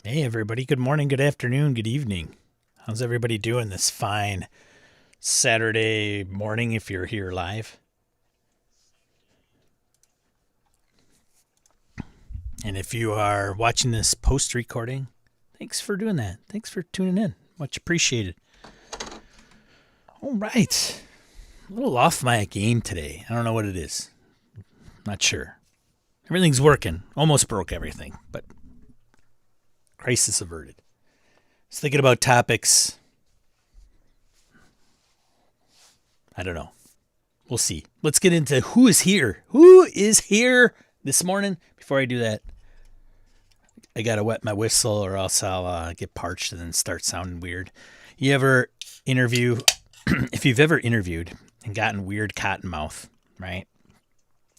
Hey, everybody. Good morning, good afternoon, good evening. How's everybody doing this fine Saturday morning if you're here live? And if you are watching this post recording, thanks for doing that. Thanks for tuning in. Much appreciated. All right. A little off my game today. I don't know what it is. Not sure. Everything's working. Almost broke everything, but crisis averted. Just thinking about topics. I don't know. We'll see. Let's get into who is here. Who is here this morning? Before I do that, I got to wet my whistle or else I'll get parched and then start sounding weird. You ever interview, if you've ever interviewed and gotten weird cotton mouth, right?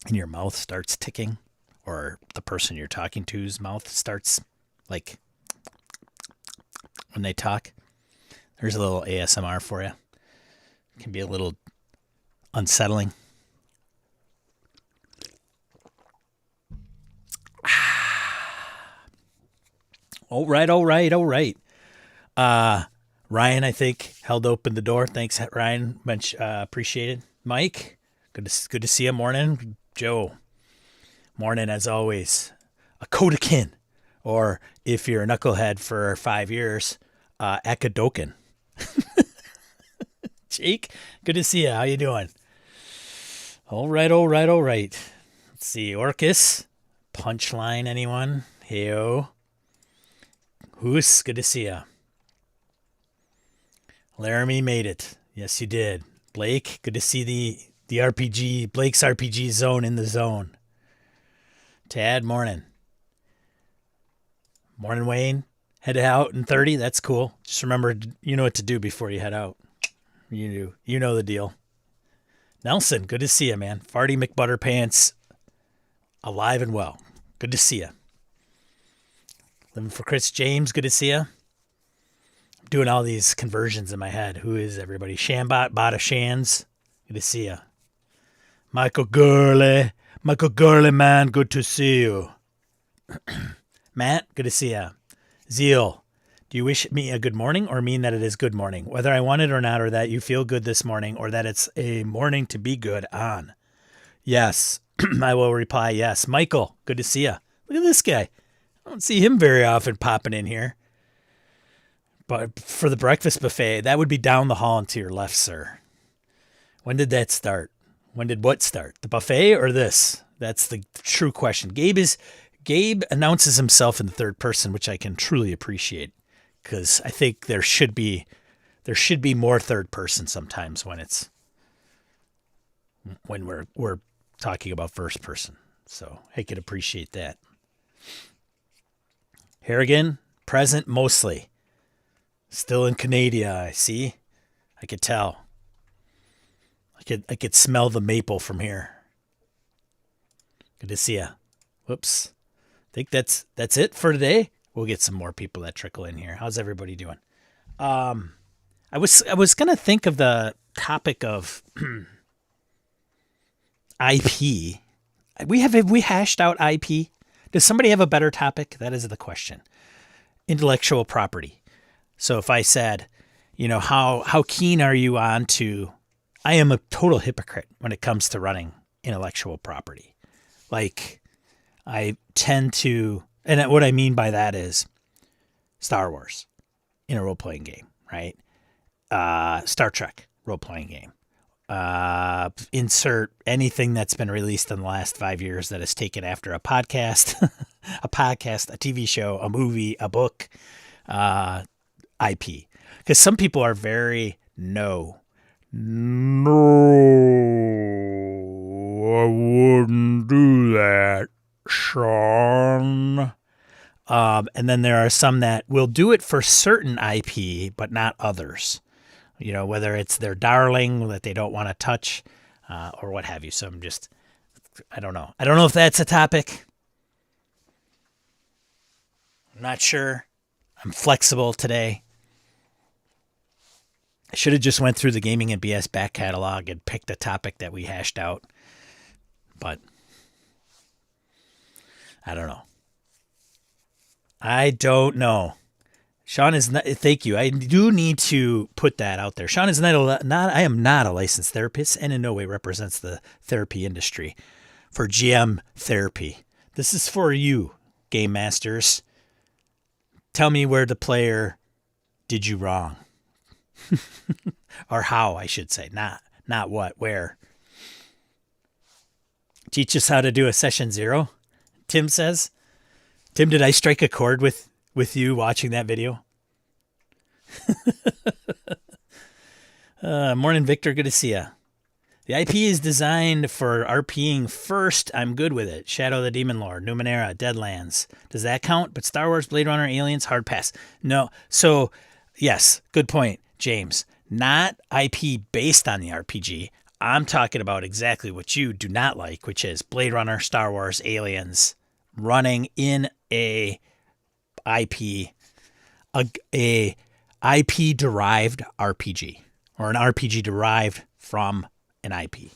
And your mouth starts ticking, or the person you're talking to's mouth starts like when they talk. There's a little ASMR for you. It can be a little unsettling. All right. Ryan, I think, held open the door. Thanks, Ryan. Much appreciated. Mike, good to see you. Morning. Joe, morning as always. A Kodakin, or if you're a knucklehead for 5 years, Akadokin. Jake, good to see you. How you doing? All right. Let's see. Orcus, punchline, anyone? Heyo. Who's good to see you. Laramie made it. Yes, you did. Blake, good to see the RPG, Blake's RPG zone in the zone. Tad, morning. Morning, Wayne. Head out in 30. That's cool. Just remember, you know what to do before you head out. You do. You know the deal. Nelson, good to see you, man. Farty McButterpants, alive and well. Good to see you. Living for Chris James, good to see you. I'm doing all these conversions in my head. Who is everybody? Shambot, Bada Shans, good to see you. Michael Gurley, man, good to see you. Matt, good to see you. Zeal, do you wish me a good morning or mean that it is good morning? Whether I want it or not, or that you feel good this morning, or that it's a morning to be good on. Yes, I will reply yes. Michael, good to see you. Look at this guy. I don't see him very often popping in here. But for the breakfast buffet, that would be down the hall and to your left, sir. When did that start? When did what start? The buffet or this? That's the true question. Gabe announces himself in the third person, which I can truly appreciate, because I think there should be more third person sometimes when we're talking about first person. So I could appreciate that. Harrigan, present mostly. Still in Canada, I see. I could tell. I could smell the maple from here. Good to see ya. Whoops. I think that's it for today. We'll get some more people that trickle in here. How's everybody doing? I was gonna think of the topic of IP. Have we hashed out IP? Does somebody have a better topic? That is the question. Intellectual property. So if I said, how keen are you on to, I am a total hypocrite when it comes to running intellectual property. Like, I tend to, and what I mean by that is Star Wars in a role-playing game, right? Star Trek role-playing game. Insert anything that's been released in the last 5 years that is taken after a podcast, a TV show, a movie, a book, IP. Because some people are very no, I wouldn't do that, Sean. And then there are some that will do it for certain IP, but not others. Whether it's their darling that they don't want to touch, or what have you. So I don't know. I don't know if that's a topic. I'm not sure. I'm flexible today. I should have just went through the Gaming and BS back catalog and picked a topic that we hashed out. But I don't know. I don't know. Sean is not. Thank you. I do need to put that out there. Sean is not. I am not a licensed therapist, and in no way represents the therapy industry for GM therapy. This is for you, game masters. Tell me where the player did you wrong, or how I should say, not what, where. Teach us how to do a session 0. Tim says. Tim, did I strike a chord with you watching that video? Morning, Victor. Good to see you. The IP is designed for RPing first. I'm good with it. Shadow the Demon Lord, Numenera, Deadlands. Does that count? But Star Wars, Blade Runner, Aliens, hard pass. No. So, yes, good point, James. Not IP based on the RPG. I'm talking about exactly what you do not like, which is Blade Runner, Star Wars, Aliens, running in a IP derived RPG, or an RPG derived from an IP.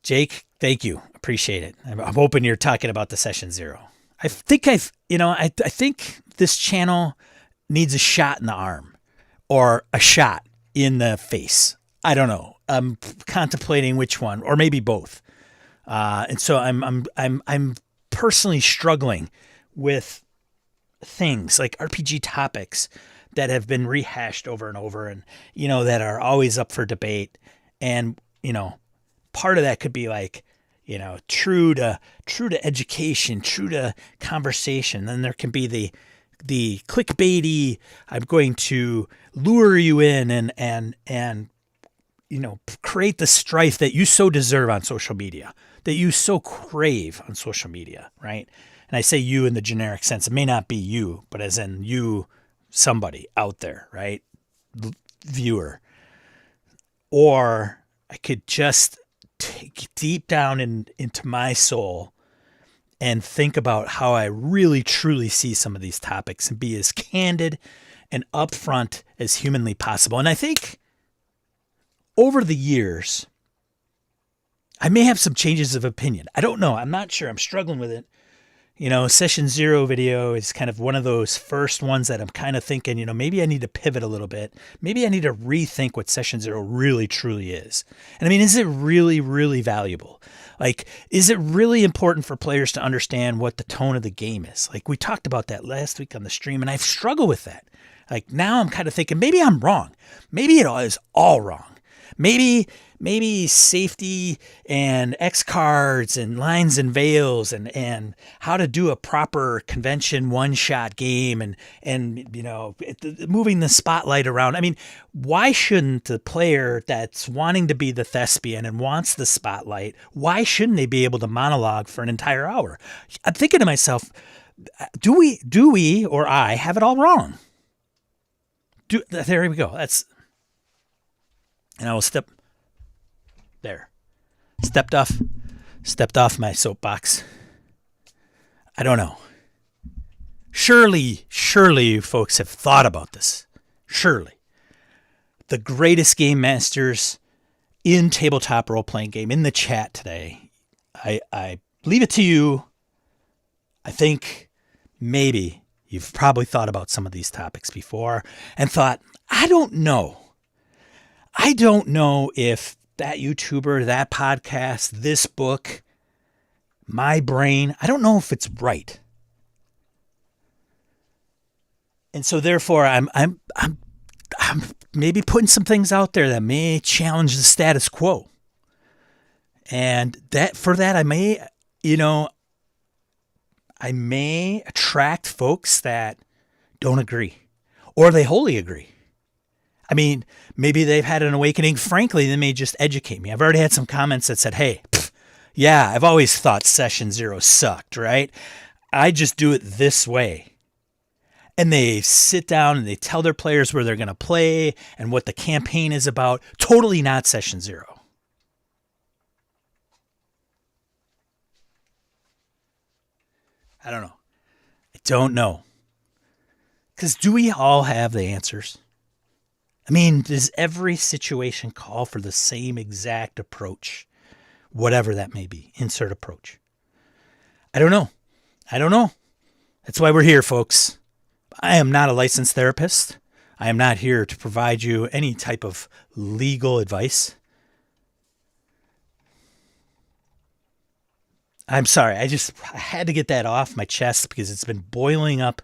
Jake, thank you. Appreciate it. I'm hoping you're talking about the session 0. I think I think this channel needs a shot in the arm or a shot in the face. I don't know. I'm contemplating which one, or maybe both. And so I'm personally struggling with things like RPG topics that have been rehashed over and over, and that are always up for debate. And part of that could be like true to education, true to conversation. Then there can be the clickbaity, I'm going to lure you in and create the strife that you so deserve on social media, that you so crave on social media, right? And I say you in the generic sense. It may not be you, but as in you, somebody out there, right? Viewer. Or I could just take deep down into my soul and think about how I really truly see some of these topics and be as candid and upfront as humanly possible. And I think over the years, I may have some changes of opinion. I don't know. I'm not sure. I'm struggling with it. Session 0 video is kind of one of those first ones that I'm kind of thinking, maybe I need to pivot a little bit. Maybe I need to rethink what Session 0 really, truly is. And I mean, is it really, really valuable? Like, is it really important for players to understand what the tone of the game is? Like, we talked about that last week on the stream, and I've struggled with that. Like, now I'm kind of thinking, maybe I'm wrong. Maybe it is all wrong. Maybe safety and X cards and lines and veils and how to do a proper convention one-shot game and moving the spotlight around. I mean, why shouldn't the player that's wanting to be the thespian and wants the spotlight, why shouldn't they be able to monologue for an entire hour? I'm thinking to myself, do we or I have it all wrong? There we go. And I will stepped off my soapbox. I don't know. Surely you folks have thought about this. Surely. The greatest game masters in tabletop role-playing game in the chat today. I leave it to you. I think maybe you've probably thought about some of these topics before and thought, I don't know if that YouTuber, that podcast, this book, my brain, I don't know if it's right. And so therefore I'm maybe putting some things out there that may challenge the status quo. And I may attract folks that don't agree, or they wholly agree. I mean, maybe they've had an awakening. Frankly, they may just educate me. I've already had some comments that said, hey, yeah, I've always thought Session 0 sucked, right? I just do it this way. And they sit down and they tell their players where they're going to play and what the campaign is about. Totally not Session 0. I don't know. I don't know. Because do we all have the answers? I mean, does every situation call for the same exact approach? Whatever that may be. Insert approach. I don't know. I don't know. That's why we're here, folks. I am not a licensed therapist. I am not here to provide you any type of legal advice. I'm sorry. I had to get that off my chest because it's been boiling up,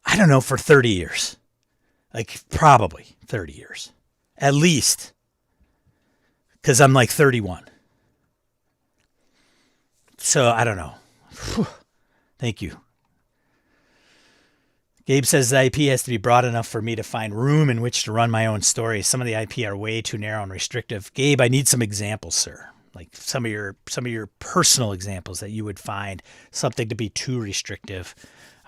I don't know, for 30 years. Like, probably 30 years. At least. Because I'm like 31. So, I don't know. Whew. Thank you. Gabe says the IP has to be broad enough for me to find room in which to run my own story. Some of the IP are way too narrow and restrictive. Gabe, I need some examples, sir. Like some of your personal examples that you would find something to be too restrictive,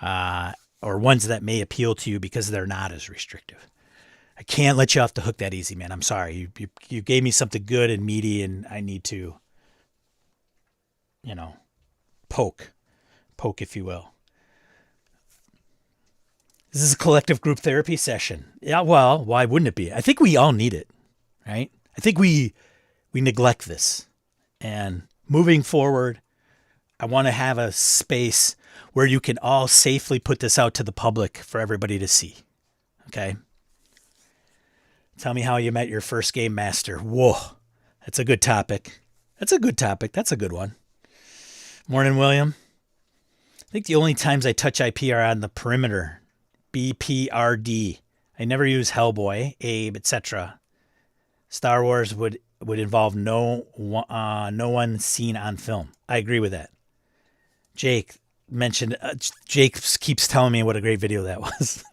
or ones that may appeal to you because they're not as restrictive. I can't let you off the hook that easy, man. I'm sorry. You gave me something good and meaty, and I need to, poke, if you will. This is a collective group therapy session. Yeah, well, why wouldn't it be? I think we all need it, right? I think we neglect this. And moving forward, I want to have a space where you can all safely put this out to the public for everybody to see. Okay? Tell me how you met your first game master. Whoa, that's a good topic. That's a good one. Morning, William. I think the only times I touch IP are on the perimeter. BPRD. I never use Hellboy, Abe, etc. Star Wars would involve no one seen on film. I agree with that. Jake mentioned. Jake keeps telling me what a great video that was.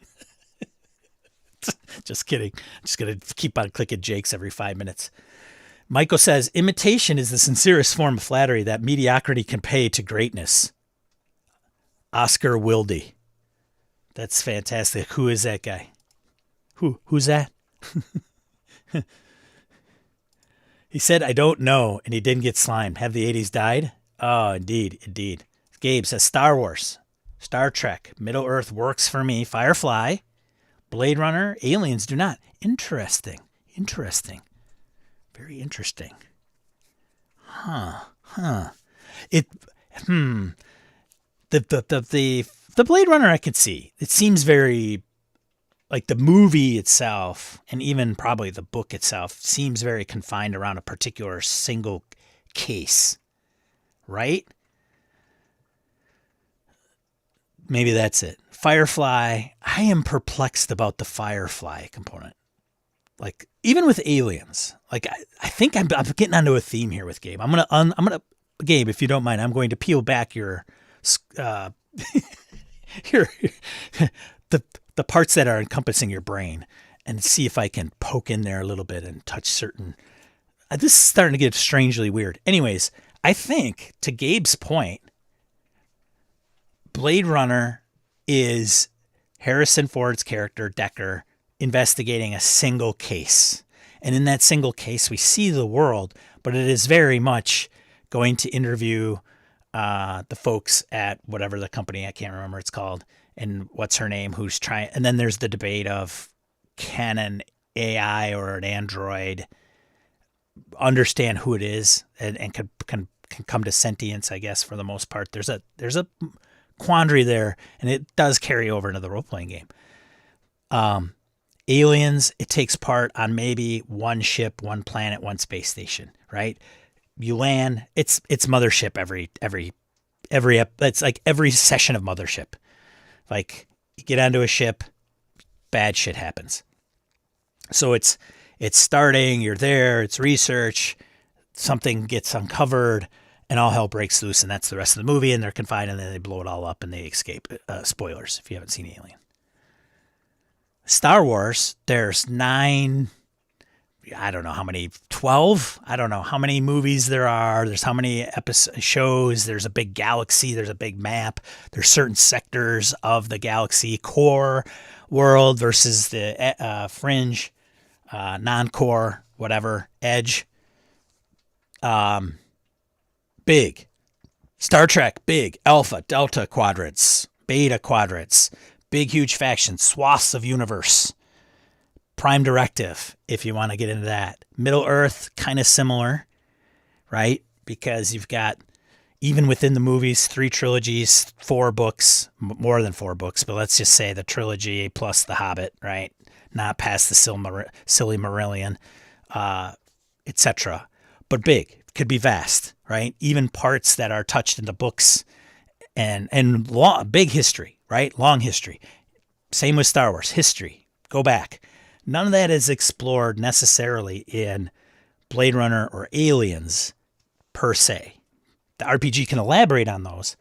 Just kidding. Just gonna keep on clicking Jake's every 5 minutes. Michael says imitation is the sincerest form of flattery that mediocrity can pay to greatness. Oscar Wilde. That's fantastic. Who is that guy? Who's that? He said, I don't know, and he didn't get slimed. Have the 80s died? Oh, indeed. Gabe says Star Wars, Star Trek, Middle Earth works for me. Firefly, Blade Runner, Aliens do not. Interesting. Very interesting. The Blade Runner I could see. It seems very, like the movie itself, and even probably the book itself, seems very confined around a particular single case, right? Maybe that's it. Firefly, I am perplexed about the Firefly component. Like, even with Aliens, like I think I'm getting onto a theme here with Gabe. I'm gonna Gabe, if you don't mind, I'm going to peel back your the parts that are encompassing your brain and see if I can poke in there a little bit and touch certain. This is starting to get strangely weird. Anyways, I think to Gabe's point, Blade Runner is Harrison Ford's character Deckard investigating a single case. And in that single case, we see the world, but it is very much going to interview the folks at whatever the company, I can't remember what it's called, and what's her name, who's trying. And then there's the debate of, can an AI or an android understand who it is and can come to sentience, I guess, for the most part. There's a quandary there, and it does carry over into the role-playing game. Aliens, it takes part on maybe one ship, one planet, one space station, right? You land, it's Mothership every it's like every session of Mothership. Like, you get onto a ship, bad shit happens. So it's starting, you're there, it's research, something gets uncovered, and all hell breaks loose, and that's the rest of the movie, and they're confined, and then they blow it all up, and they escape. Spoilers, if you haven't seen Alien. Star Wars, there's 9, I don't know how many, 12? I don't know how many movies there are. There's how many shows. There's a big galaxy. There's a big map. There's certain sectors of the galaxy, core world versus the fringe, non-core, whatever, edge. Big. Star Trek, big. Alpha, Delta quadrants, Beta quadrants, big, huge factions, swaths of universe. Prime Directive, if you want to get into that. Middle Earth, kind of similar, right? Because you've got even within the movies, 3 trilogies, 4 books, more than 4 books, but let's just say the trilogy plus The Hobbit, right? Not past the Silmarillion, etc. But big, could be vast, right? Even parts that are touched in the books and long, big history, right? Long history. Same with Star Wars, history. Go back. None of that is explored necessarily in Blade Runner or Aliens per se. The RPG can elaborate on those,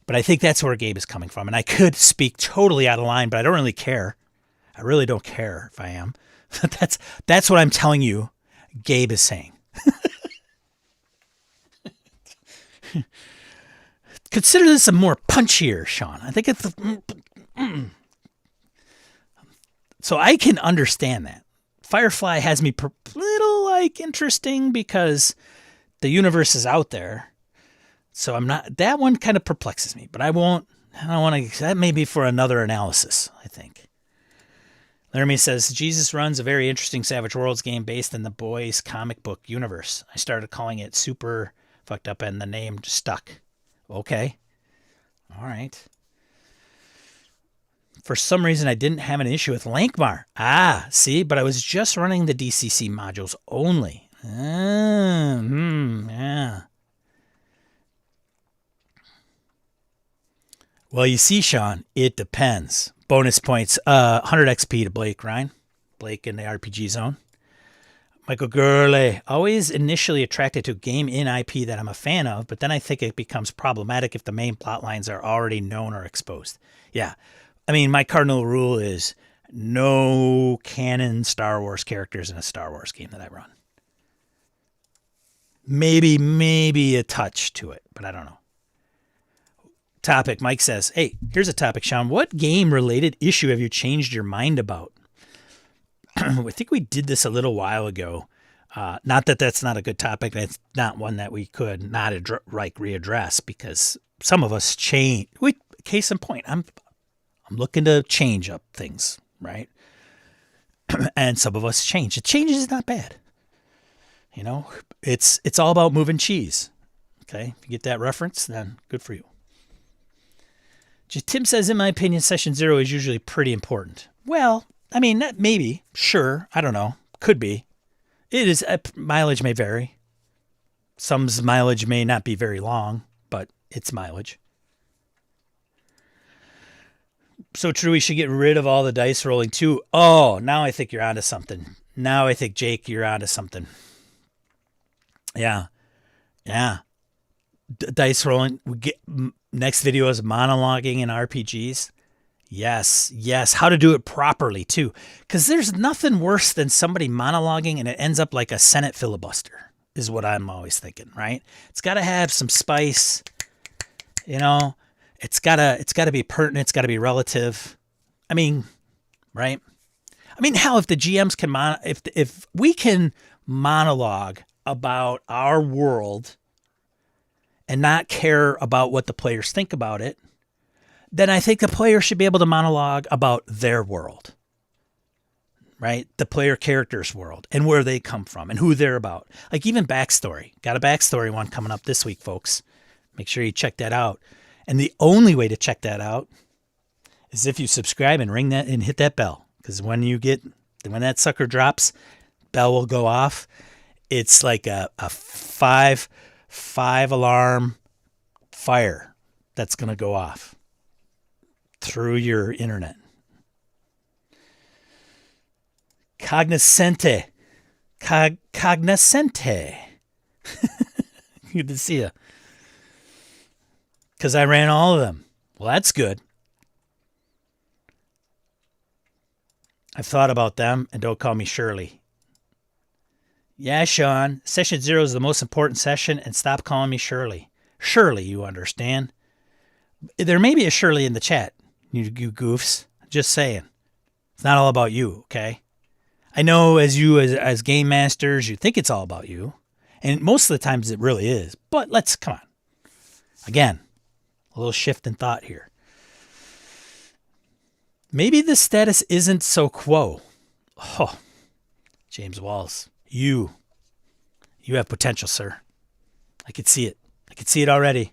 but I think that's where Gabe is coming from. And I could speak totally out of line, but I don't really care. I really don't care if I am. That's what I'm telling you Gabe is saying. Consider this a more punchier, Sean. I think it's... So I can understand that. Firefly has me little like interesting because the universe is out there. So I'm not, that one kind of perplexes me, but I don't want to, that may be for another analysis, I think. Laramie says, Jesus runs a very interesting Savage Worlds game based in the boys comic book universe. I started calling it super fucked up and the name just stuck. Okay. All right. For some reason, I didn't have an issue with Lankmar. See, but I was just running the DCC modules only. Yeah. Well, you see, Sean, it depends. Bonus points, 100 XP to Blake, Ryan. Blake in the RPG zone. Michael Gurley, always initially attracted to game in IP that I'm a fan of, but then I think it becomes problematic if the main plot lines are already known or exposed. Yeah. I mean, my cardinal rule is no canon Star Wars characters in a Star Wars game that I run. Maybe a touch to it, but I don't know. Topic, Mike says, hey, here's a topic, Sean. What game-related issue have you changed your mind about? I think we did this a little while ago. Not that that's not a good topic. That's not one that we could not readdress because some of us change. Case in point, I'm looking to change up things, right? And some of us change. The change is not bad. You know, it's all about moving cheese. Okay, if you get that reference, then good for you. Tim says, in my opinion, session 0 is usually pretty important. Well, I mean, that maybe, sure, I don't know, could be. It is, mileage may vary. Some's mileage may not be very long, but it's mileage. So true, we should get rid of all the dice rolling too. Oh, now I think you're onto something. Now I think, Jake, you're onto something. Yeah. Dice rolling. We get next video is monologuing in RPGs. Yes. How to do it properly too, because there's nothing worse than somebody monologuing and it ends up like a Senate filibuster. Is what I'm always thinking. Right? It's got to have some spice. You know, it's gotta be pertinent. It's got to be relative. I mean, right? I mean, hell, if the GMs can if we can monologue about our world and not care about what the players think about it, then I think the player should be able to monologue about their world, right? The player character's world and where they come from and who they're about. Like even backstory. Got a backstory one coming up this week, folks. Make sure you check that out. And the only way to check that out is if you subscribe and ring that and hit that bell. Because when that sucker drops, bell will go off. It's like a five alarm fire that's going to go off through your internet. Cognoscente. Cognoscente. Good to see you. Because I ran all of them. Well, that's good. I've thought about them, and don't call me Shirley. Yeah, Sean, session 0 is the most important session, and stop calling me Shirley. Shirley, you understand? There may be a Shirley in the chat, you goofs. Just saying. It's not all about you, okay? I know as game masters, you think it's all about you, and most of the times it really is, but come on. Again, a little shift in thought here. Maybe the status isn't so quo. Oh, James Walls. You have potential, sir. I could see it. can see it already.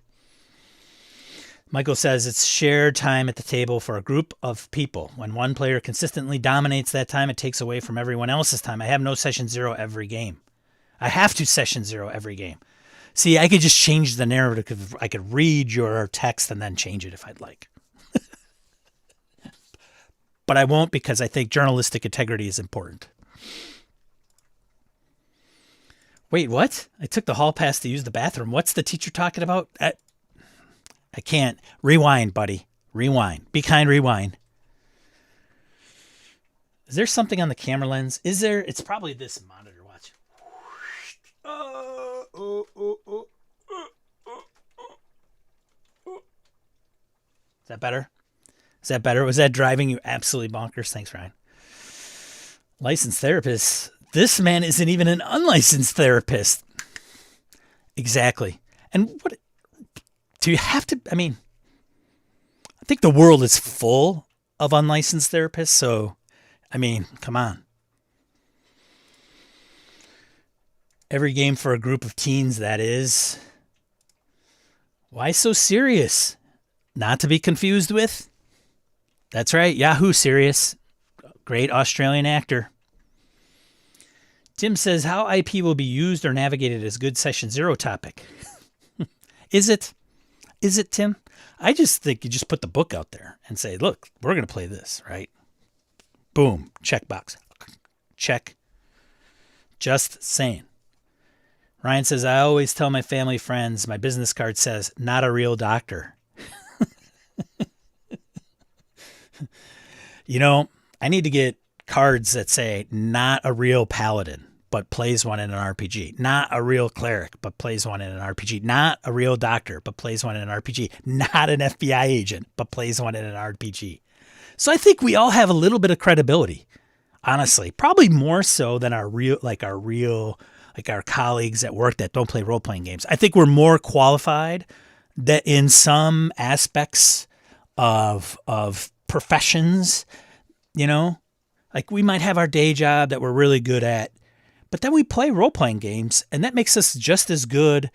Michael says it's shared time at the table for a group of people. When one player consistently dominates that time, it takes away from everyone else's time. I have no session 0 every game. I have to session 0 every game. See, I could just change the narrative. I could read your text and then change it if I'd like. But I won't, because I think journalistic integrity is important. Wait, what? I took the hall pass to use the bathroom. What's the teacher talking about? I can't. Rewind, buddy. Rewind. Be kind, rewind. Is there something on the camera lens? Is there? It's probably this monitor. Watch. Is that better? Is that better? Was that driving you absolutely bonkers? Thanks, Ryan. Licensed therapist. This man isn't even an unlicensed therapist. Exactly. And what do you have to? I mean, I think the world is full of unlicensed therapists. So, I mean, come on. Every game for a group of teens, that is. Why so serious? Not to be confused with. That's right. Yahoo Serious. Great Australian actor. Tim says, how IP will be used or navigated is good session 0 topic. Is it? Is it, Tim? I just think you just put the book out there and say, look, we're going to play this, right? Boom. Checkbox. Check. Just saying. Ryan says, I always tell my family friends, my business card says, not a real doctor. You know, I need to get cards that say not a real paladin, but plays one in an RPG. Not a real cleric, but plays one in an RPG. Not a real doctor, but plays one in an RPG. Not an FBI agent, but plays one in an RPG. So I think we all have a little bit of credibility, honestly. Probably more so than our colleagues at work that don't play role-playing games. I think we're more qualified that in some aspects of professions, you know, like we might have our day job that we're really good at, but then we play role-playing games, and that makes us just as good,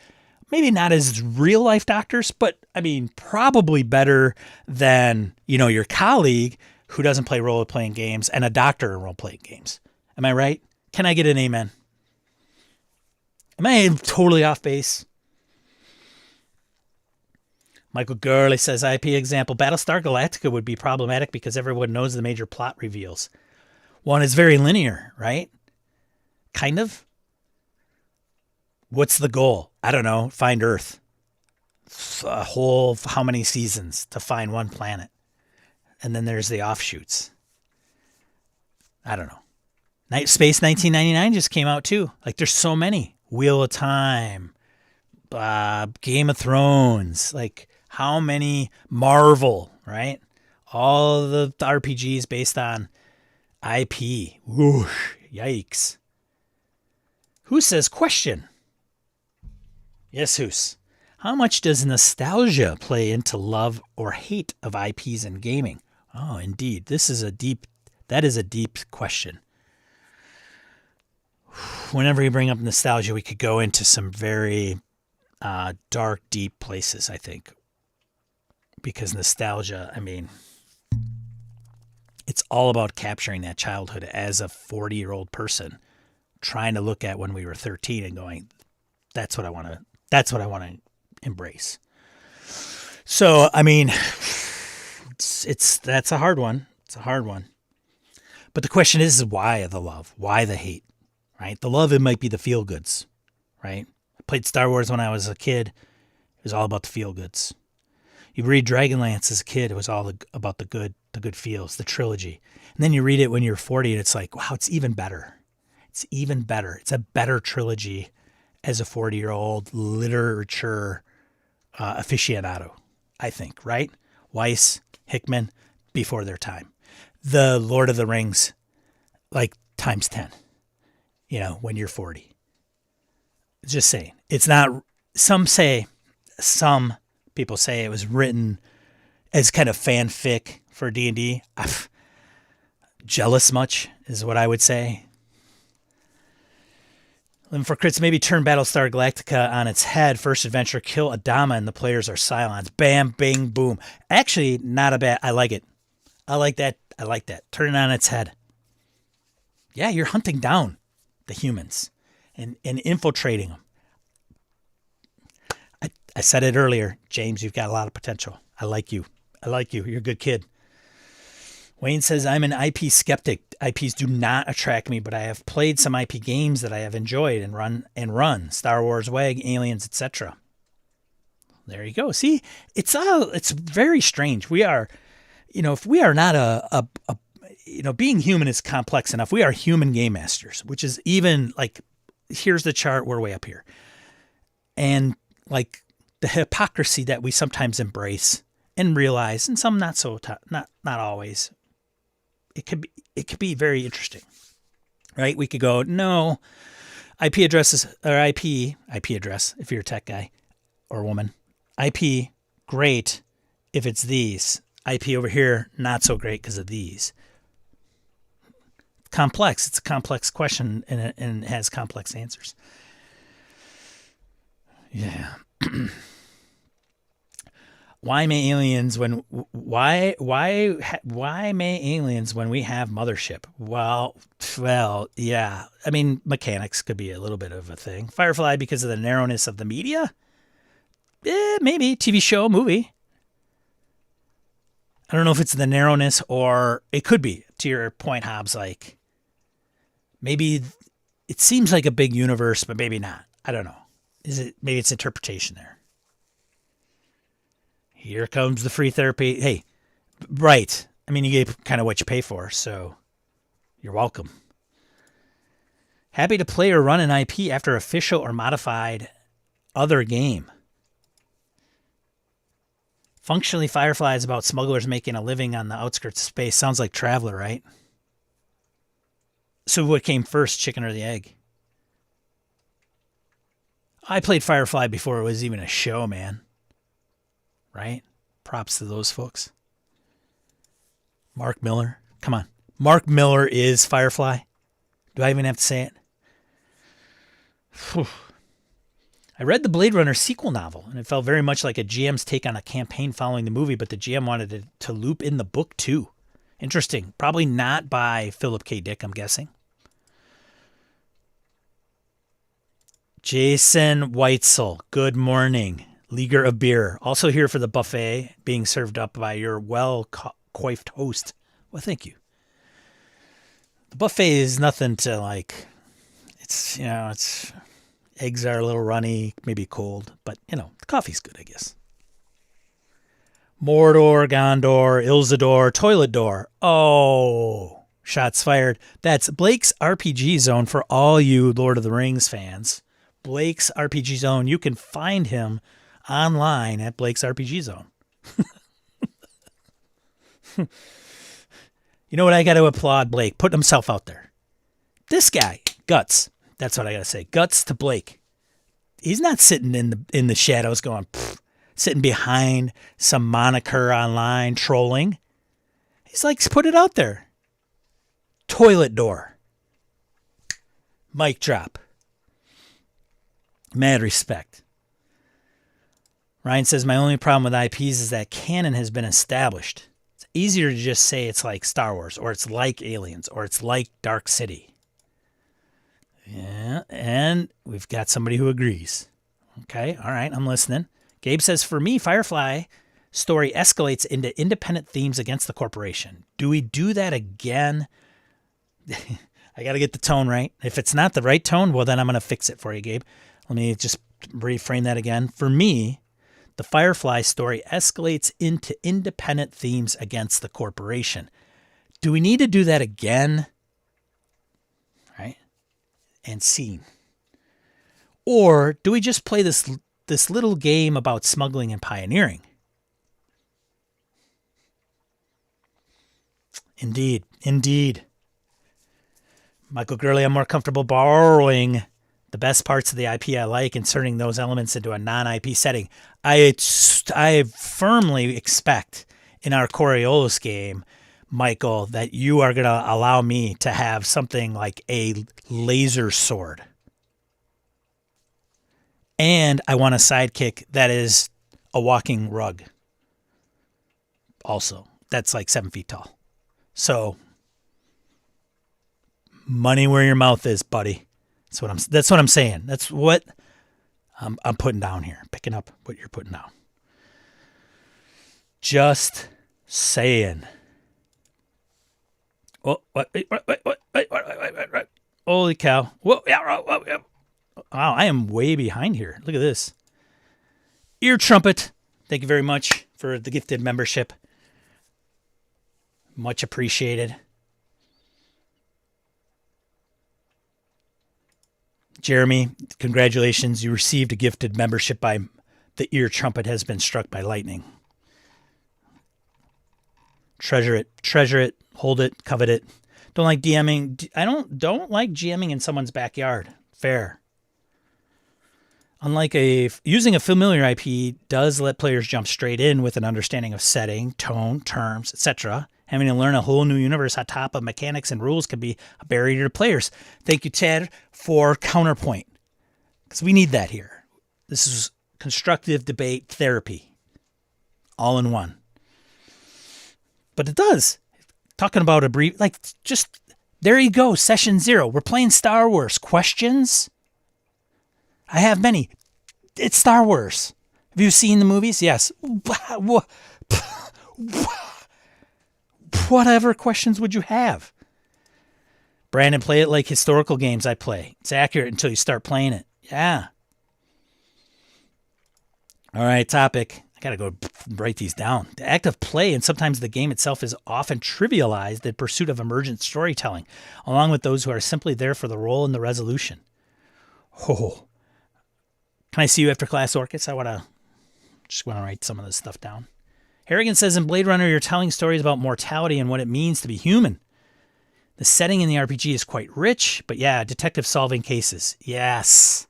maybe not as real-life doctors, but, I mean, probably better than, you know, your colleague who doesn't play role-playing games and a doctor in role-playing games. Am I right? Can I get an amen? Am I totally off base? Michael Gurley says, IP example, Battlestar Galactica would be problematic because everyone knows the major plot reveals. One is very linear, right? Kind of. What's the goal? I don't know. Find Earth. A whole, how many seasons to find one planet? And then there's the offshoots. I don't know. Space 1999 just came out too. Like there's so many. Wheel of Time. Game of Thrones. Like how many? Marvel, right? All the RPGs based on IP. Whoosh. Yikes. Who says question? Yes, Hoos. How much does nostalgia play into love or hate of IPs in gaming? Oh, indeed. That is a deep question. Whenever you bring up nostalgia, we could go into some very dark, deep places, I think. Because nostalgia, I mean, it's all about capturing that childhood as a 40-year-old person, trying to look at when we were 13 and going, that's what I want to embrace. So, I mean, that's a hard one. It's a hard one. But the question is why the love? Why the hate? Right? The love, it might be the feel goods, right? I played Star Wars when I was a kid. It was all about the feel goods. You read Dragonlance as a kid, it was all about the good feels, the trilogy. And then you read it when you're 40 and it's like, wow, it's even better. It's even better. It's a better trilogy as a 40-year-old literature aficionado, I think, right? Weiss, Hickman, before their time. The Lord of the Rings, like times 10, when you're 40. Just saying. It's not, some people say it was written as kind of fanfic for D&D. Jealous much is what I would say. And for crits, maybe turn Battlestar Galactica on its head. First adventure, kill Adama, and the players are Cylons. Bam, bing, boom. Actually, not a bad. I like it. I like that. Turn it on its head. Yeah, you're hunting down the humans and infiltrating them. I said it earlier, James. You've got a lot of potential. I like you. You're a good kid. Wayne says, I'm an IP skeptic. IPs do not attract me, but I have played some IP games that I have enjoyed and run. Star Wars, WEG, Aliens, etc. There you go. See, it's very strange. We are, if we are not being human is complex enough. We are human game masters, which is even like, here's the chart, we're way up here. And like the hypocrisy that we sometimes embrace and realize, and some not so, not always. It could be very interesting, right? We could go, no, IP addresses or IP address if you're a tech guy or woman. IP, great if it's these. IP over here, not so great because of these. Complex. It's a complex question and it has complex answers. Yeah. Why may aliens when may aliens when we have mothership? Well, yeah. I mean, mechanics could be a little bit of a thing. Firefly because of the narrowness of the media? Maybe TV show, movie. I don't know if it's the narrowness or it could be, to your point, Hobbs, like maybe it seems like a big universe, but maybe not. I don't know. Maybe it's interpretation there. Here comes the free therapy. Hey, right. I mean, you get kind of what you pay for, so you're welcome. Happy to play or run an IP after official or modified other game. Functionally, Firefly is about smugglers making a living on the outskirts of space. Sounds like Traveler, right? So what came first, chicken or the egg? I played Firefly before it was even a show, man. Right? Props to those folks. Mark Miller. Come on. Mark Miller is Firefly. Do I even have to say it? Whew. I read the Blade Runner sequel novel, and it felt very much like a GM's take on a campaign following the movie, but the GM wanted it to loop in the book too. Interesting. Probably not by Philip K. Dick, I'm guessing. Jason Weitzel. Good morning. Leaguer of Beer. Also here for the buffet being served up by your well-coiffed host. Well, thank you. The buffet is nothing to like, it's eggs are a little runny, maybe cold, but the coffee's good, I guess. Mordor, Gondor, Ilzador, Toilet Door. Oh, shots fired. That's Blake's RPG Zone for all you Lord of the Rings fans. Blake's RPG Zone. You can find him online at Blake's RPG Zone. You know what? I got to applaud Blake, putting himself out there. This guy, guts. That's what I got to say. Guts to Blake. He's not sitting in the shadows going, sitting behind some moniker online trolling. He's like, put it out there. Toilet Door. Mic drop. Mad respect. Ryan says, my only problem with IPs is that canon has been established. It's easier to just say it's like Star Wars, or it's like Aliens, or it's like Dark City. Yeah, and we've got somebody who agrees. Okay, all right, I'm listening. Gabe says, for me, Firefly story escalates into independent themes against the corporation. Do we do that again? I got to get the tone right. If it's not the right tone, well, then I'm going to fix it for you, Gabe. Let me just reframe that again. For me, the Firefly story escalates into independent themes against the corporation. Do we need to do that again? Right? And scene. Or do we just play this little game about smuggling and pioneering? Indeed. Michael Gurley, I'm more comfortable borrowing the best parts of the IP I like, inserting those elements into a non-IP setting. I firmly expect in our Coriolis game, Michael, that you are going to allow me to have something like a laser sword. And I want a sidekick that is a walking rug. Also, that's like 7 feet tall. So, money where your mouth is, buddy. That's what I'm saying. That's what I'm putting down here. Picking up what you're putting down. Just saying. Oh, what? Holy cow. Whoa, yeah, wow, I am way behind here. Look at this. Ear trumpet. Thank you very much for the gifted membership. Much appreciated. Jeremy, congratulations. You received a gifted membership by the ear trumpet has been struck by lightning. Treasure it, hold it, covet it. Don't like DMing. I don't like GMing in someone's backyard. Fair. Unlike using a familiar IP does let players jump straight in with an understanding of setting, tone, terms, etc. Having to learn a whole new universe on top of mechanics and rules can be a barrier to players. Thank you, Ted, for counterpoint. Because we need that here. This is constructive debate therapy. All in one. But it does. Talking about there you go, session 0. We're playing Star Wars. Questions? I have many. It's Star Wars. Have you seen the movies? Yes. Whatever questions would you have? Brandon, play it like historical games I play. It's accurate until you start playing it. Yeah. All right, topic. I got to go write these down. The act of play and sometimes the game itself is often trivialized in pursuit of emergent storytelling, along with those who are simply there for the role and the resolution. Oh. Can I see you after class, Orcus? I want to write some of this stuff down. Harrigan says, in Blade Runner, you're telling stories about mortality and what it means to be human. The setting in the RPG is quite rich, but yeah, detective solving cases. Yes.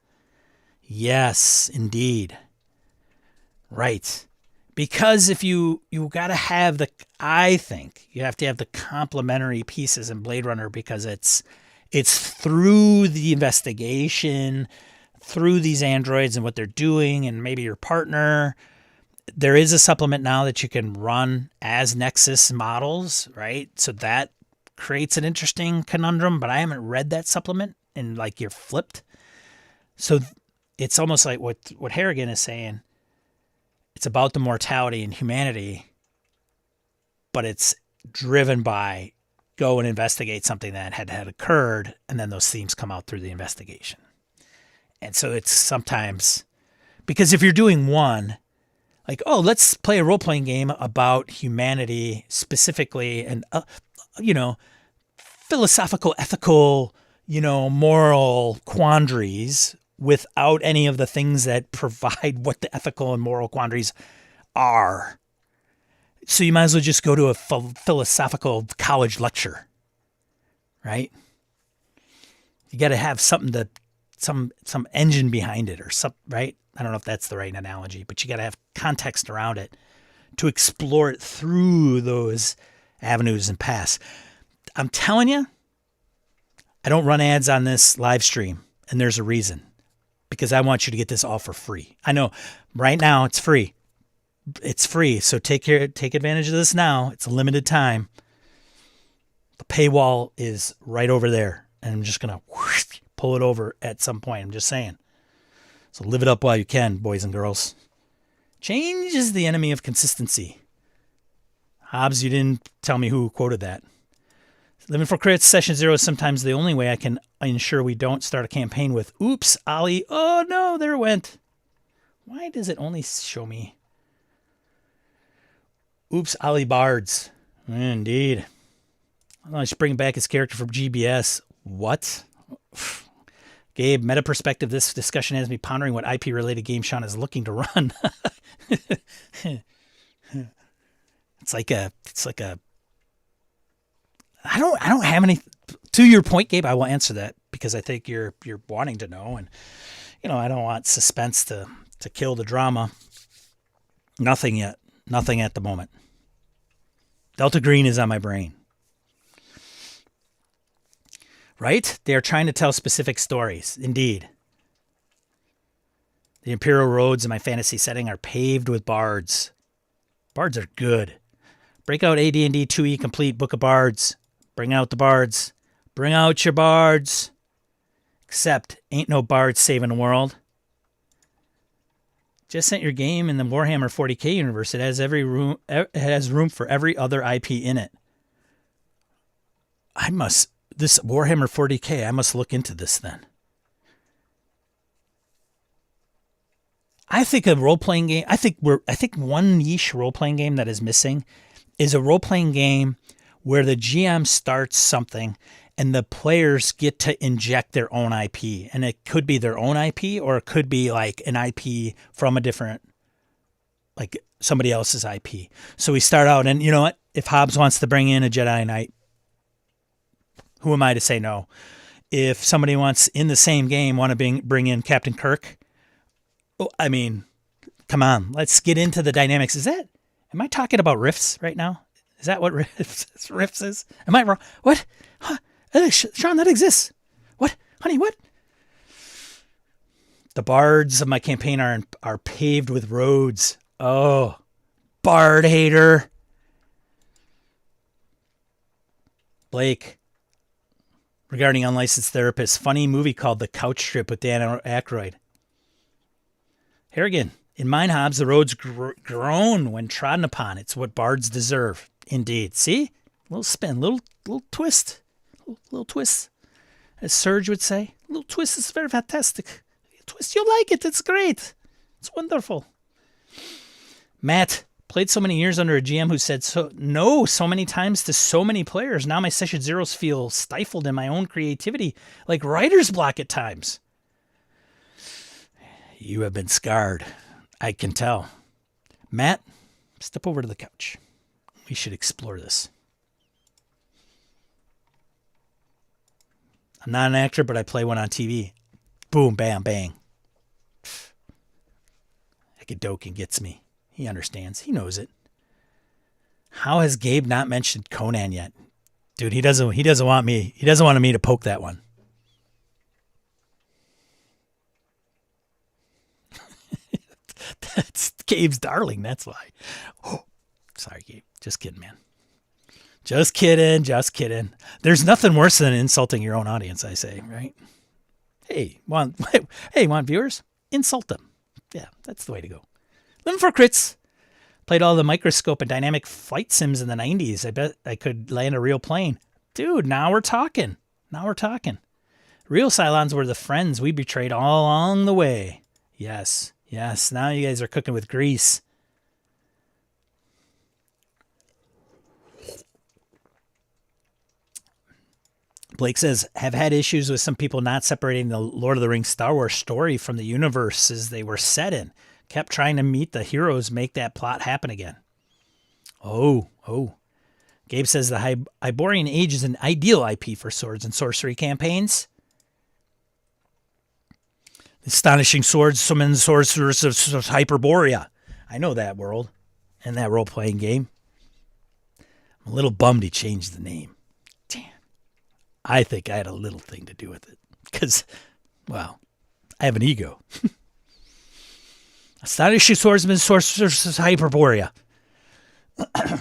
Yes, indeed. Right. Because if you got to have I think you have to have the complementary pieces in Blade Runner because it's through the investigation, through these androids and what they're doing and maybe your partner. There is a supplement now that you can run as Nexus models, right? So that creates an interesting conundrum, but I haven't read that supplement and like you're flipped. So it's almost like what Harrigan is saying. It's about the mortality and humanity, but it's driven by go and investigate something that had occurred, and then those themes come out through the investigation. And so it's sometimes, because if you're doing one, like, oh, let's play a role-playing game about humanity specifically and, philosophical, ethical, moral quandaries without any of the things that provide what the ethical and moral quandaries are. So you might as well just go to a philosophical college lecture, right? You got to have something some engine behind it or something, right? I don't know if that's the right analogy, but you got to have context around it to explore it through those avenues and paths. I'm telling you, I don't run ads on this live stream, and there's a reason. Because I want you to get this all for free. I know right now it's free. It's free, so take advantage of this now. It's a limited time. The paywall is right over there, and I'm just going to pull it over at some point. I'm just saying. So live it up while you can, boys and girls. Change is the enemy of consistency. Hobbs, you didn't tell me who quoted that. Living for Crits, Session 0 is sometimes the only way I can ensure we don't start a campaign with, oops, Ollie. Oh, no, there it went. Why does it only show me? Oops, Ollie Bards. Indeed. I should bring back his character from GBS. What? Gabe, meta perspective, this discussion has me pondering what IP-related game Sean is looking to run. It's like a I don't have any. To your point, Gabe, I will answer that because I think you're wanting to know, and I don't want suspense to kill the drama. Nothing yet. Nothing at the moment. Delta Green is on my brain. Right? They are trying to tell specific stories. Indeed. The Imperial roads in my fantasy setting are paved with bards. Bards are good. Break out AD&D 2E complete Book of Bards. Bring out the bards. Bring out your bards. Except, ain't no bards saving the world. Just sent your game in the Warhammer 40k universe. It has room for every other IP in it. This Warhammer 40k, I must look into this then. I think a role-playing game, I think one niche role-playing game that is missing is a role-playing game where the GM starts something and the players get to inject their own IP. And it could be their own IP, or it could be like an IP from a different, like somebody else's IP. So we start out, and you know what? If Hobbs wants to bring in a Jedi Knight, who am I to say no? If somebody wants in the same game want to bring in Captain Kirk, I mean, come on, let's get into the dynamics. Am I talking about riffs right now? Is that what riffs is? Am I wrong? What? Huh? Sean, that exists. What? Honey, what? The bards of my campaign are paved with roads. Oh, bard hater. Blake, regarding unlicensed therapists, funny movie called The Couch Trip with Dan Aykroyd. Harrigan, in mine, Hobbs, the roads groan when trodden upon. It's what bards deserve. Indeed. See? Little spin, little twist. Little twist. As Serge would say, little twist is very fantastic. Twist, you'll like it. It's great. It's wonderful. Matt, played so many years under a GM who said so many times to so many players. Now my session zeros feel stifled in my own creativity, like writer's block at times. You have been scarred. I can tell. Matt, step over to the couch. We should explore this. I'm not an actor, but I play one on TV. Boom, bam, bang. Akadokin gets me. He understands. He knows it. How has Gabe not mentioned Conan yet? Dude, he doesn't want me. He doesn't want me to poke that one. That's Gabe's darling. That's why. Oh, sorry, Gabe. Just kidding, man. Just kidding. There's nothing worse than insulting your own audience, I say, right? Hey, want viewers? Insult them. Yeah, that's the way to go. Living for crits. Played all the microscope and dynamic flight sims in the 90s. I bet I could land a real plane. Dude, now we're talking. Real Cylons were the friends we betrayed all along the way. Yes. Now you guys are cooking with grease. Blake says, have had issues with some people not separating the Lord of the Rings Star Wars story from the universes they were set in. Kept trying to meet the heroes, make that plot happen again. Oh. Gabe says the Hyborian Age is an ideal IP for swords and sorcery campaigns. Astonishing swords, summon sorcerers of Hyperborea. I know that world and that role-playing game. I'm a little bummed he changed the name. Damn. I think I had a little thing to do with it. Because, well, I have an ego. Astonishing swordsman, sorcerers of Hyperborea. I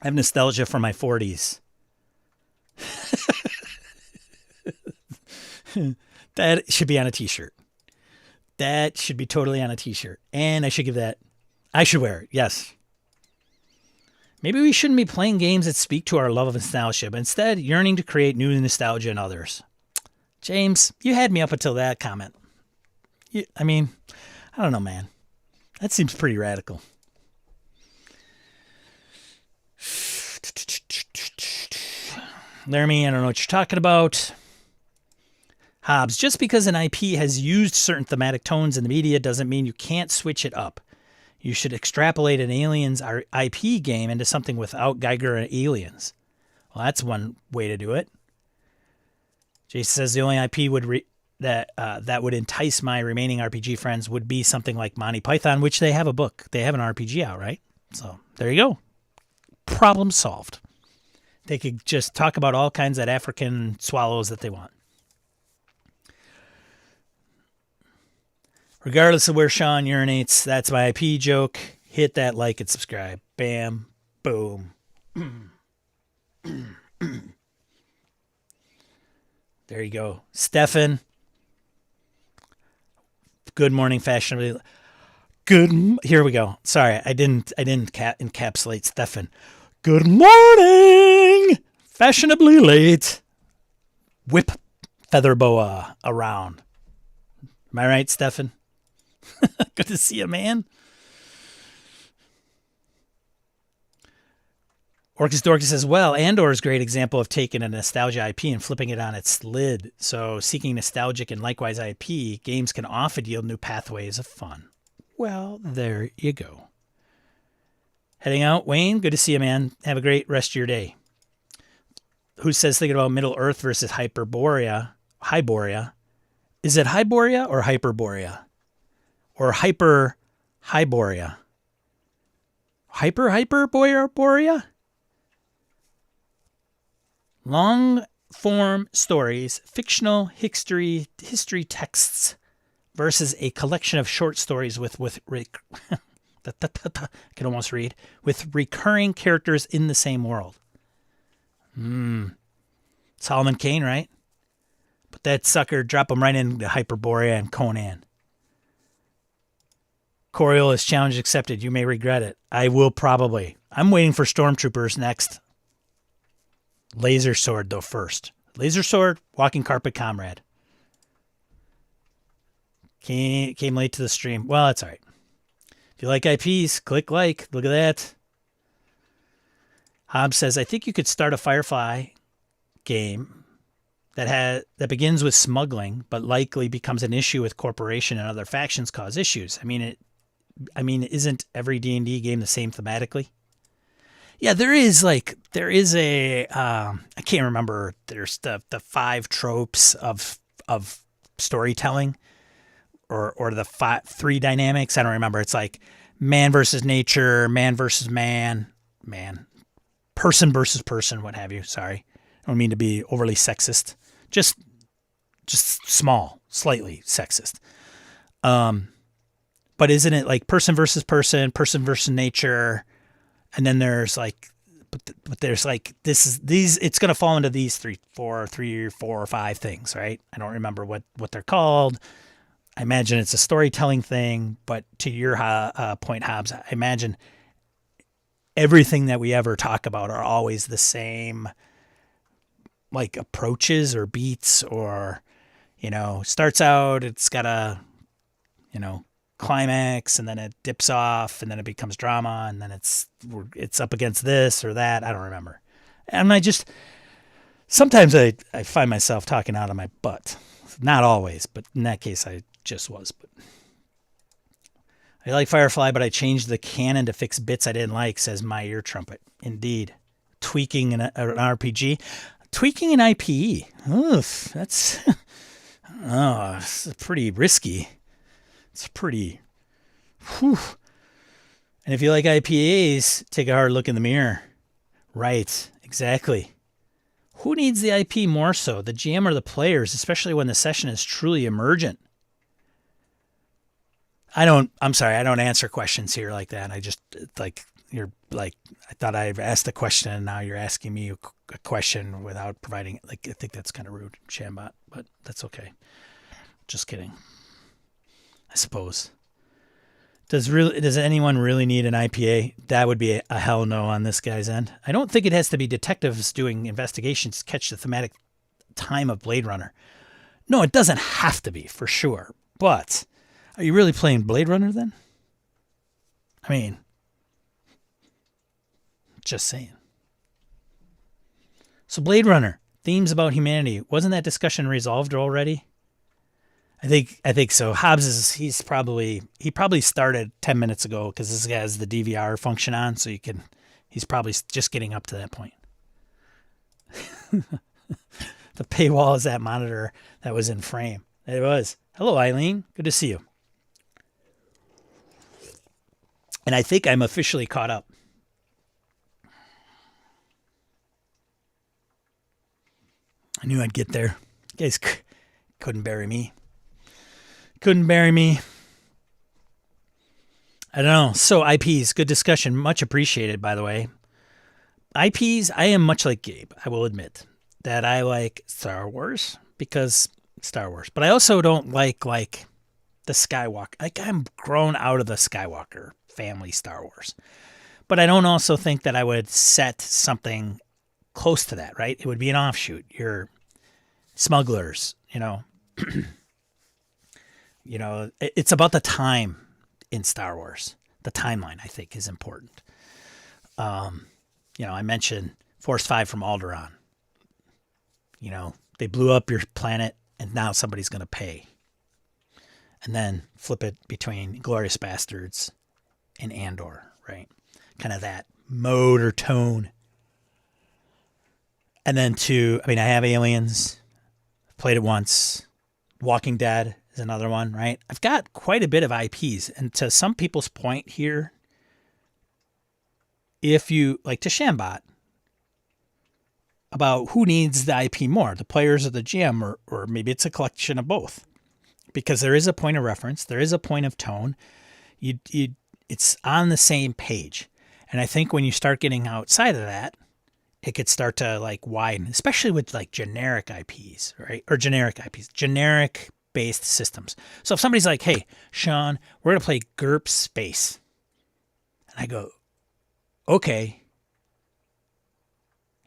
have nostalgia for my 40s. That should be on a t-shirt. That should be totally on a t-shirt. And I should wear it, yes. Maybe we shouldn't be playing games that speak to our love of nostalgia, but instead yearning to create new nostalgia in others. James, you had me up until that comment. I don't know, man. That seems pretty radical. Laramie, I don't know what you're talking about. Hobbs, just because an IP has used certain thematic tones in the media doesn't mean you can't switch it up. You should extrapolate an Aliens IP game into something without Geiger and aliens. Well, that's one way to do it. Jason says the only IP that would entice my remaining RPG friends would be something like Monty Python, which they have a book. They have an RPG out, right? So there you go. Problem solved. They could just talk about all kinds of African swallows that they want. Regardless of where Sean urinates, that's my IP joke. Hit that like and subscribe. Bam. Boom. There you go. Stefan. Good morning, fashionably. Here we go. Sorry, I didn't encapsulate Stefan. Good morning, fashionably late. Whip feather boa around. Am I right, Stefan? Good to see you, man. Orcus Dorcas says, well, Andor is a great example of taking a nostalgia IP and flipping it on its lid. So seeking nostalgic and likewise IP, games can often yield new pathways of fun. Well, there you go. Heading out, Wayne, good to see you, man. Have a great rest of your day. Who says thinking about Middle Earth versus Hyperborea? Is it Hyborea or Hyperborea? Or Hyborea? Hyperborea? Long-form stories, fictional history texts versus a collection of short stories with I can almost read, with recurring characters in the same world. Solomon Kane, right? Put that sucker, drop him right into Hyperborea and Conan. Coriolis challenge accepted. You may regret it. I will probably. I'm waiting for Stormtroopers next. Laser Sword, though, first. Laser Sword, Walking Carpet Comrade. Came late to the stream. Well, that's all right. If you like IPs, click like. Look at that. Hobbs says, I think you could start a Firefly game that begins with smuggling, but likely becomes an issue with corporation and other factions cause issues. I mean, isn't every D&D game the same thematically? Yeah, there is a I can't remember. There's the 5 tropes of storytelling, or the 3 dynamics. I don't remember. It's like man versus nature, man versus man, person versus person, what have you. Sorry, I don't mean to be overly sexist. Just small, slightly sexist. But isn't it like person versus person, person versus nature? And then there's like, but there's like, it's going to fall into these 3 or 5 things, right? I don't remember what they're called. I imagine it's a storytelling thing, but to your point, Hobbs, I imagine everything that we ever talk about are always the same, like approaches or beats, or, starts out, it's got a, climax, and then it dips off, and then it becomes drama, and then it's up against this or that. I don't remember. And sometimes I find myself talking out of my butt. Not always, but in that case I just was. But I like Firefly, but I changed the canon to fix bits I didn't like, says my ear trumpet. Indeed. Tweaking an RPG. Tweaking an IPE. Oof, that's it's pretty risky. It's pretty, whew. And if you like IPAs, take a hard look in the mirror. Right, exactly. Who needs the IP more so, the GM or the players, especially when the session is truly emergent? I'm sorry, I don't answer questions here like that. I just, I thought I've asked a question and now you're asking me a question without providing, I think that's kind of rude, Shambot, but that's okay. Just kidding. I suppose. Does anyone really need an IPA? That would be a hell no on this guy's end. I don't think it has to be detectives doing investigations to catch the thematic time of Blade Runner. No, it doesn't have to be, for sure. But are you really playing Blade Runner then? I mean, just saying. So Blade Runner, themes about humanity. Wasn't that discussion resolved already? I think so. Hobbs he probably started 10 minutes ago because this guy has the DVR function on, so he's probably just getting up to that point. The paywall is that monitor that was in frame. It was. Hello, Eileen. Good to see you. And I think I'm officially caught up. I knew I'd get there. You guys couldn't bury me. Couldn't bury me. I don't know. So IPs, good discussion. Much appreciated, by the way. IPs, I am much like Gabe. I will admit that I like Star Wars because Star Wars. But I also don't like the Skywalker. Like I'm grown out of the Skywalker family Star Wars. But I don't also think that I would set something close to that, right? It would be an offshoot. Your smugglers, it's about the time in Star Wars. The timeline, I think, is important. I mentioned Force 5 from Alderaan. They blew up your planet, and now somebody's going to pay. And then flip it between Glorious Bastards and Andor, right? Kind of that mode or tone. And then I have Aliens. Played it once. Walking Dead is another one, right? I've got quite a bit of IPs. And to some people's point here, if you, like to Shambot, about who needs the IP more, the players or the GM, or maybe it's a collection of both. Because there is a point of reference, there is a point of tone. It's on the same page. And I think when you start getting outside of that, it could start to widen, especially with generic IPs, right? Or generic IPs, generic based systems. So if somebody's like, hey, Sean, we're going to play GURP Space. And I go, okay,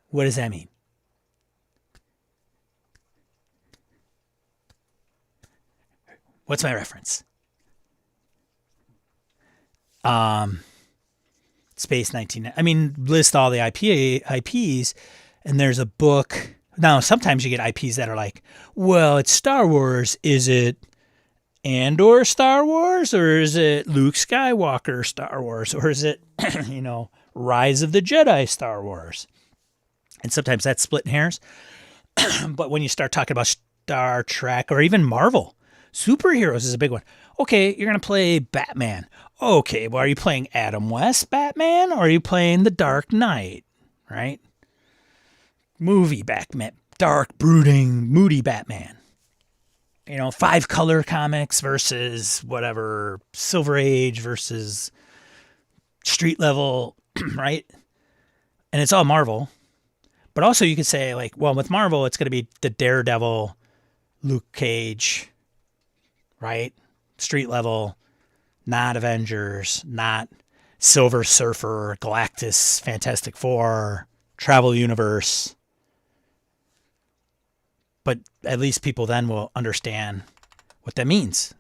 what does that mean? What's my reference? Space 19. List all the IPs, and there's a book. Now, sometimes you get IPs that are like, well, it's Star Wars. Is it Andor Star Wars, or is it Luke Skywalker Star Wars, or is it, Rise of the Jedi Star Wars? And sometimes that's splitting hairs. But when you start talking about Star Trek or even Marvel, superheroes is a big one. Okay, you're going to play Batman. Okay, well, are you playing Adam West Batman, or are you playing The Dark Knight, right? Movie Batman, dark, brooding, moody Batman. 5-color comics versus whatever, Silver Age versus street level, right? And it's all Marvel. But also you could say, with Marvel, it's going to be the Daredevil, Luke Cage, right? Street level, not Avengers, not Silver Surfer, Galactus, Fantastic Four, Travel Universe. But at least people then will understand what that means.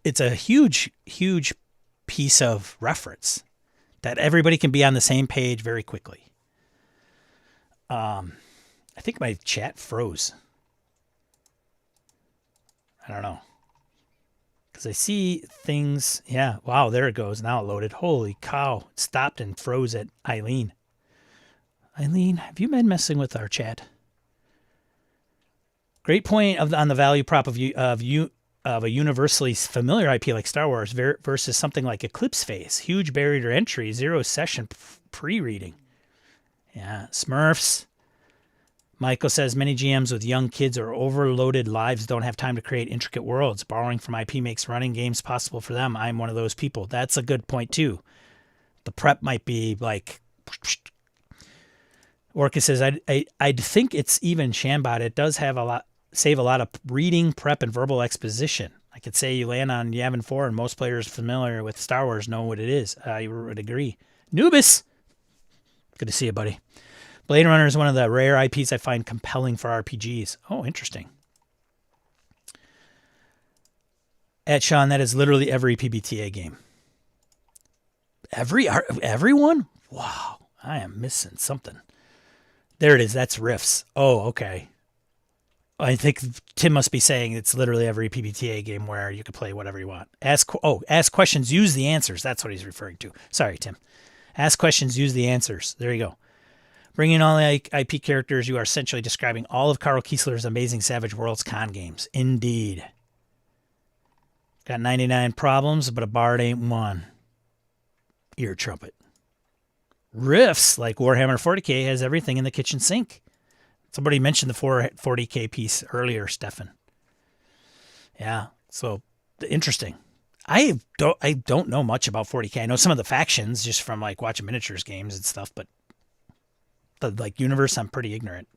It's a huge, huge piece of reference that everybody can be on the same page very quickly. I think my chat froze. I don't know. Because I see things. Yeah, wow, there it goes. Now it loaded. Holy cow. It stopped and froze at Eileen. Eileen, have you been messing with our chat? Great point on the value prop of a universally familiar IP like Star Wars versus something like Eclipse Phase. Huge barrier to entry, 0 session pre-reading. Yeah, Smurfs. Michael says many GMs with young kids or overloaded lives don't have time to create intricate worlds. Borrowing from IP makes running games possible for them. I'm one of those people. That's a good point too. The prep might be like... Orca says, I'd think it's even Shambot. It does save a lot of reading, prep, and verbal exposition. I could say you land on Yavin 4 and most players familiar with Star Wars know what it is. I would agree. Nubis! Good to see you, buddy. Blade Runner is one of the rare IPs I find compelling for RPGs. Oh, interesting. At Sean, that is literally every PBTA game. Everyone? Wow, I am missing something. There it is. That's Rifts. Oh, okay. I think Tim must be saying it's literally every PBTA game where you can play whatever you want. Ask questions, use the answers. That's what he's referring to. Sorry, Tim. Ask questions, use the answers. There you go. Bringing all the IP characters, you are essentially describing all of Carl Kiesler's Amazing Savage Worlds con games. Indeed. Got 99 problems, but a bard ain't one. Ear trumpet. Riffs, like Warhammer 40k, has everything in the kitchen sink. Somebody mentioned the 40k piece earlier, Stefan. Yeah, so interesting. I don't know much about 40K. I know some of the factions just from like watching miniatures games and stuff, but the like universe, I'm pretty ignorant.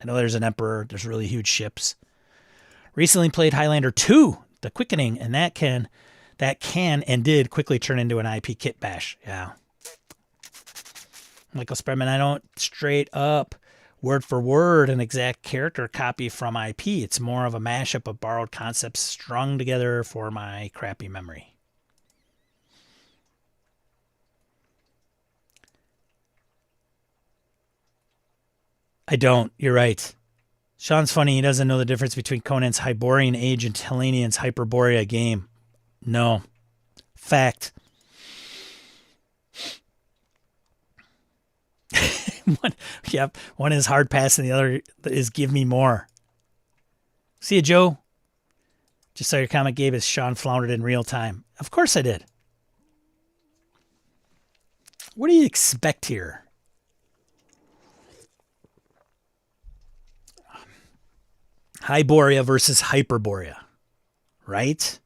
I know there's an emperor. There's really huge ships. Recently played Highlander 2, The Quickening, and that can and did quickly turn into an IP kit bash. Yeah. Michael Spreadman, I don't straight up word for word an exact character copy from IP. It's more of a mashup of borrowed concepts strung together for my crappy memory. I don't. You're right. Sean's funny. He doesn't know the difference between Conan's Hyborian Age and Helenian's Hyperborea game. No. Fact. One is hard pass and the other is give me more. See you, Joe. Just saw your comment, Gabe, as Sean floundered in real time. Of course I did. What do you expect here? Hyborea versus Hyperborea, right?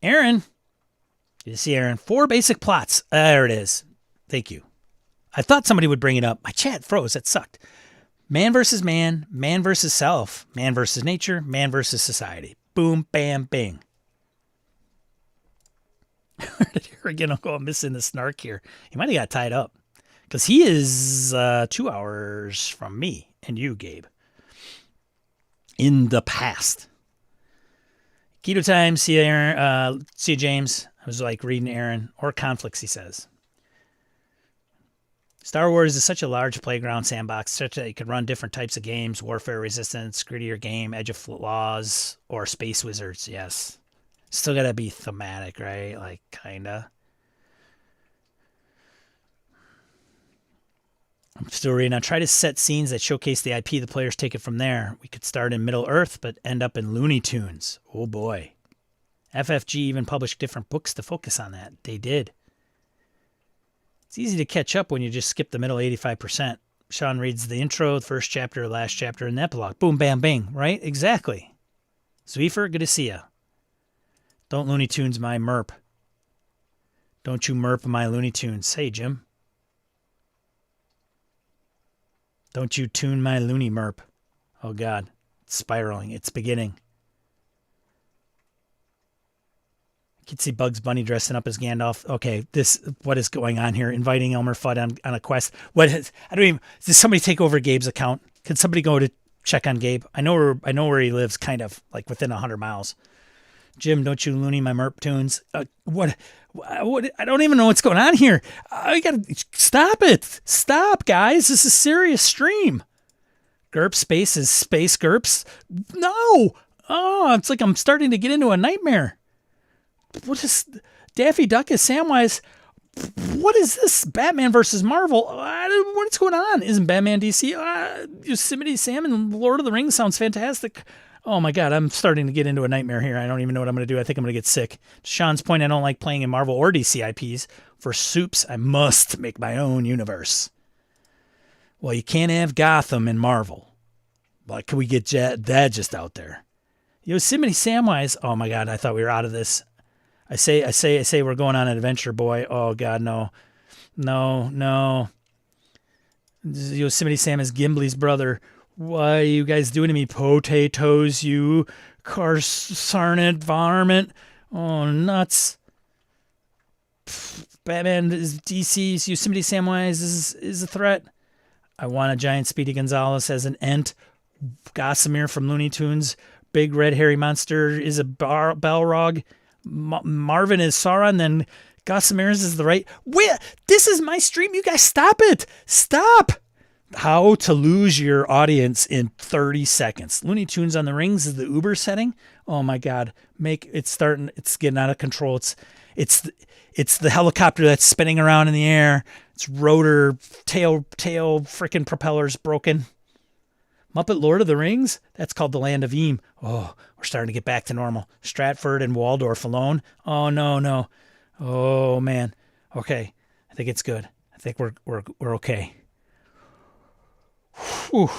Aaron. You see, Aaron, 4 basic plots. There it is. Thank you. I thought somebody would bring it up. My chat froze. That sucked. Man versus man, man versus self, man versus nature, man versus society. Boom, bam, bing. Here again, I'll go missing the snark here. He might have got tied up because he is 2 hours from me and you, Gabe. In the past. Keto time. See you, Aaron. See you, James. I was like reading Aaron. Or conflicts, he says. Star Wars is such a large playground sandbox, such that you could run different types of games, warfare resistance, grittier game, edge of laws, or space wizards. Yes. Still got to be thematic, right? Like, kinda. I'm still reading. I try to set scenes that showcase the IP. The players take it from there. We could start in Middle Earth, but end up in Looney Tunes. Oh, boy. FFG even published different books to focus on that. They did. It's easy to catch up when you just skip the middle 85%. Sean reads the intro, the first chapter, last chapter, and the epilogue. Boom, bam, bing. Right? Exactly. Zwiefer, good to see ya. Don't Looney Tunes my merp. Don't you merp my Looney Tunes. Hey, Jim. Don't you tune my loony merp. Oh, God. It's spiraling. It's beginning. You can see Bugs Bunny dressing up as Gandalf. Okay, what is going on here? Inviting Elmer Fudd on a quest. Did somebody take over Gabe's account? Can somebody go to check on Gabe? I know where he lives, kind of, like within 100 miles. Jim, don't you loony my merp tunes. What? I don't even know what's going on here. I gotta stop it. Stop, guys. This is a serious stream. GURP space is space GURPS. No. Oh, it's like I'm starting to get into a nightmare. What is Daffy Duck is Samwise? What is this? Batman versus Marvel? What's going on? Isn't Batman DC? Yosemite Sam and Lord of the Rings sounds fantastic. Oh my God, I'm starting to get into a nightmare here. I don't even know what I'm going to do. I think I'm going to get sick. To Sean's point, I don't like playing in Marvel or DC IPs. For soups, I must make my own universe. Well, you can't have Gotham in Marvel. But can we get that just out there? Yosemite Samwise. Oh my God, I thought we were out of this. I say we're going on an adventure, boy. Oh God, no. Yosemite Sam is Gimli's brother. What are you guys doing to me? Potatoes, you carsarnate varmint. Oh, nuts. Batman is DC's Yosemite Samwise is a threat. I want a giant Speedy Gonzales as an Ent. Gossamer from Looney Tunes. Big red hairy monster is a Balrog. Marvin is Sauron, then Gossamer's is the right. Wait, this is my stream. You guys stop it. Stop. How to lose your audience in 30 seconds. Looney Tunes on the Rings is the Uber setting. Oh my God. It's getting out of control. It's the helicopter that's spinning around in the air. Its rotor tail freaking propellers broken. Muppet Lord of the Rings? That's called the Land of Eam. Oh, we're starting to get back to normal. Stratford and Waldorf alone. Oh no. Oh man. Okay. I think it's good. I think we're okay. Whew.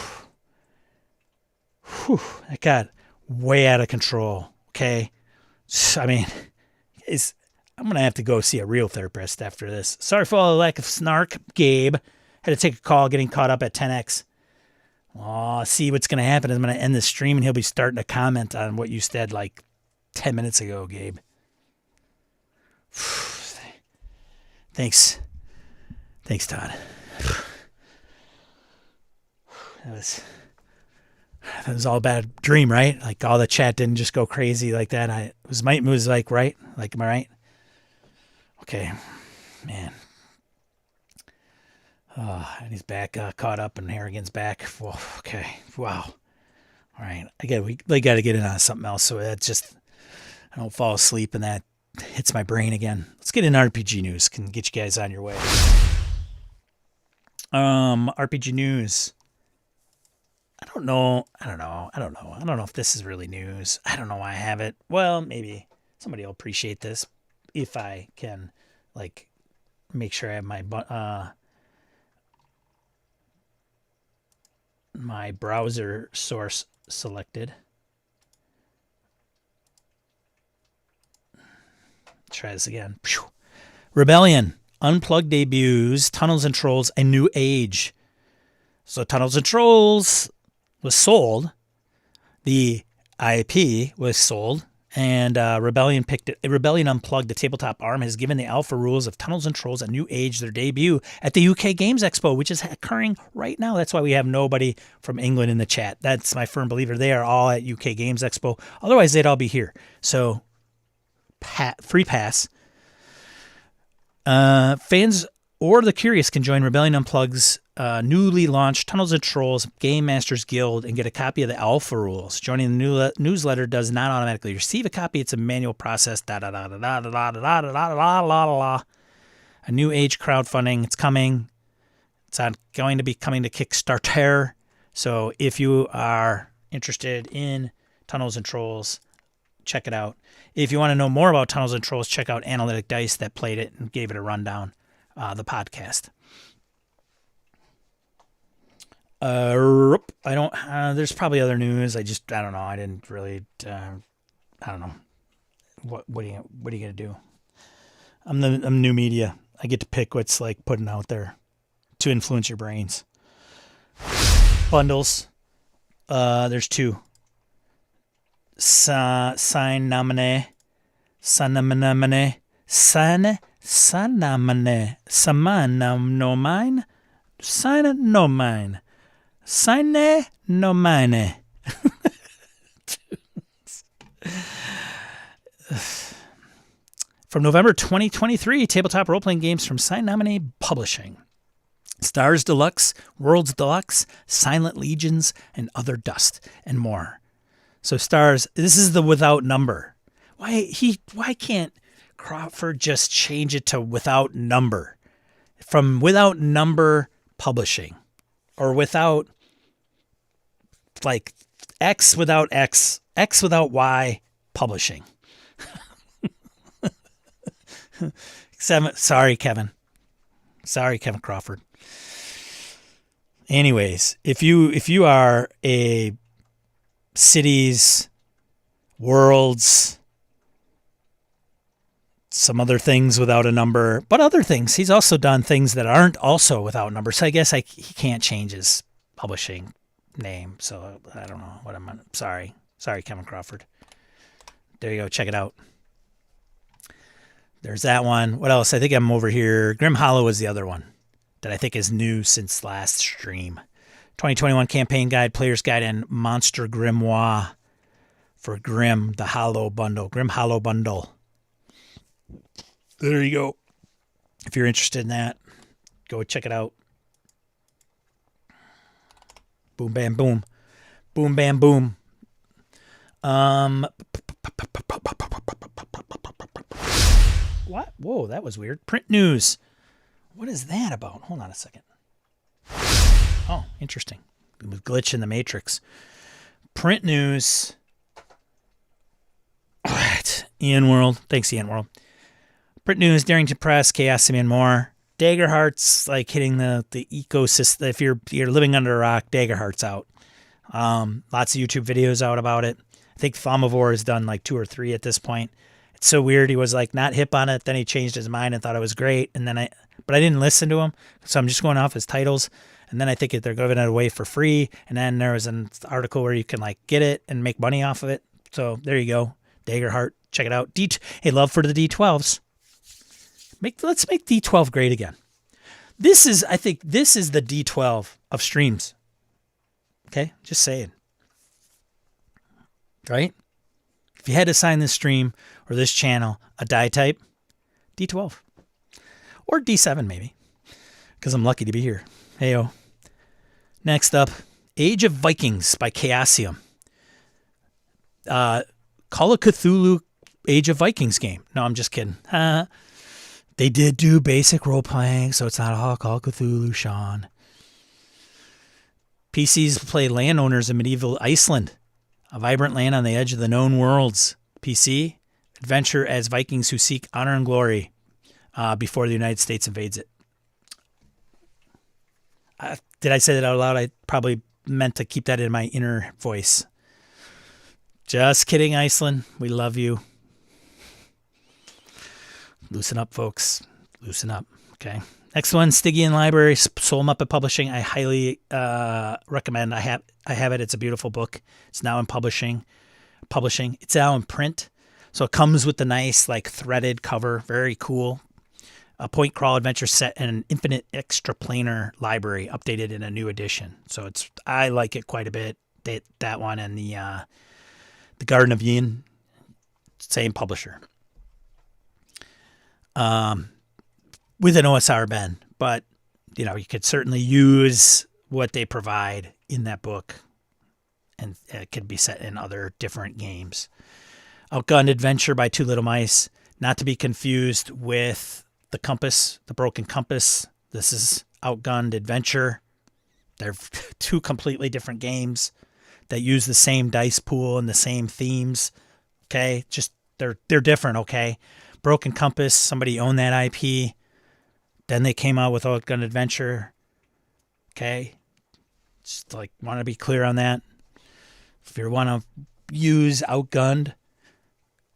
That got way out of control. okay. I mean, I'm going to have to go see a real therapist after this. Sorry for all the lack of snark, Gabe. Had to take a call getting caught up at 10X. Oh, see what's going to happen is I'm going to end the stream and he'll be starting to comment on what you said like 10 minutes ago, Gabe. Thanks. Thanks, Todd. That was all a bad dream, right? Like all the chat didn't just go crazy like that. It was like, right? Like, am I right? Okay, man. And he's back, caught up, and Harrigan's back. Whoa, okay, wow. All right, we got to get in on something else. So that's just, I don't fall asleep and that hits my brain again. Let's get in RPG news. Can get you guys on your way. RPG news. I don't know if this is really news. I don't know why I have it. Well, maybe somebody will appreciate this if I can, like, make sure I have my browser source selected. Try this again. Rebellion. Unplugged debuts. Tunnels and Trolls. A New Age. So Tunnels and Trolls was sold. The IP was sold. And Rebellion picked it. Rebellion Unplugged, the tabletop arm, has given the alpha rules of Tunnels and Trolls a new age, their debut at the UK Games Expo, which is occurring right now. That's why we have nobody from England in the chat. That's my firm believer. They are all at UK Games Expo. Otherwise, they'd all be here. So, free pass. Fans or the curious can join Rebellion Unplugged's newly launched Tunnels and Trolls Game Masters Guild and get a copy of the alpha rules. Joining the newsletter does not automatically receive a copy. It's a manual process. A new age crowdfunding. It's coming. It's going to be coming to Kickstarter. So if you are interested in Tunnels and Trolls, check it out. If you want to know more about Tunnels and Trolls, check out Analytic Dice that played it and gave it a rundown. The podcast. I don't. There's probably other news. I don't know. I didn't really. I don't know. What are you gonna do? I'm new media. I get to pick what's like putting out there to influence your brains. Bundles. There's two. Sanamane. Sanamane. Samananomine. Sinanomine. Sinanomine. From November 2023, tabletop role-playing games from Sinanomine Publishing. Stars Deluxe, Worlds Deluxe, Silent Legions, and Other Dust, and more. So Stars, this is the without number. Why can't Crawford just change it to without number? From without number publishing, or without like X without X, X without Y publishing. Sorry, Kevin Crawford. Anyways, if you are a cities, worlds, some other things without a number, but other things. He's also done things that aren't also without numbers. So I guess he can't change his publishing name. So I don't know what I'm. Sorry, Kevin Crawford. There you go. Check it out. There's that one. What else? I think I'm over here. Grim Hollow is the other one that I think is new since last stream. 2021 campaign guide, player's guide, and monster grimoire for Grim, the Hollow bundle. Grim Hollow bundle. There you go. If you're interested in that, go check it out. Boom, bam, boom. Boom, bam, boom. What? Whoa, that was weird. Print news. What is that about? Hold on a second. Oh, interesting. It was glitch in the matrix. Print news. All right. Ian World. Thanks, Ian World. Print news, Darrington Press, Chaos and more. Daggerheart's like hitting the ecosystem. If you're living under a rock, Daggerheart's out. Lots of YouTube videos out about it. I I think Thaumavar has done like 2 or 3 at this point. It's so weird. He was like not hip on it. Then he changed his mind and thought it was great. And then but I didn't listen to him. So I'm just going off his titles. And then I think they're giving it away for free. And then there was an article where you can like get it and make money off of it. So there you go. Daggerheart. Check it out. Hey, love for the D12s. Let's make D12 great again. I think this is the D12 of streams. Okay? Just saying. Right? If you had to assign this stream or this channel a die type, D12. Or D7 maybe. Because I'm lucky to be here. Heyo. Next up, Age of Vikings by Chaosium. Call of Cthulhu Age of Vikings game. No, I'm just kidding. They did do basic role-playing, so it's not all Call of Cthulhu, Sean. PCs play landowners in medieval Iceland. A vibrant land on the edge of the known worlds. PC, adventure as Vikings who seek honor and glory before the United States invades it. Did I say that out loud? I probably meant to keep that in my inner voice. Just kidding, Iceland. We love you. Loosen up, folks. Loosen up. Okay. Next one, Stygian Library, Soul Muppet Publishing. I highly recommend. I have it. It's a beautiful book. It's now in publishing. It's now in print. So it comes with the nice, like, threaded cover. Very cool. A point crawl adventure set in an infinite extraplanar library, updated in a new edition. So I like it quite a bit. That one and the Garden of Yin, same publisher. With an OSR Ben, but you could certainly use what they provide in that book, and it could be set in other different games. Outgunned Adventure by Two Little Mice, not to be confused with the Compass, the Broken Compass. This is Outgunned Adventure. They're 2 completely different games that use the same dice pool and the same themes. Okay, just they're different. Okay, Broken Compass, somebody owned that IP. Then they came out with Outgunned Adventure. Okay, just like want to be clear on that. If you want to use Outgunned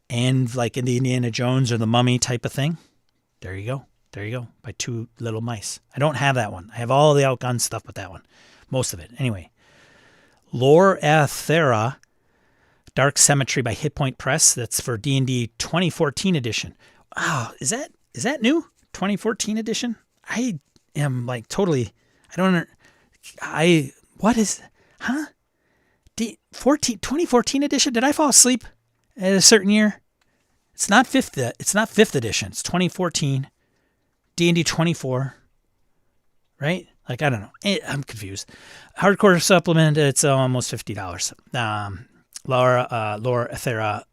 and like in the Indiana Jones or the Mummy type of thing, there you go. There you go. By Two Little Mice. I don't have that one. I have all the Outgunned stuff but that one. Most of it. Anyway. Lore Aethera, Dark Cemetery by Hitpoint Press. That's for D&D 2014 edition. Wow, is that new? 2014 edition? I am like totally, what is, 2014 edition? Did I fall asleep at a certain year? It's not fifth edition. It's 2014. D&D 24. Right? Like, I don't know. I'm confused. Hardcore supplement, it's almost $50. Lore Aethera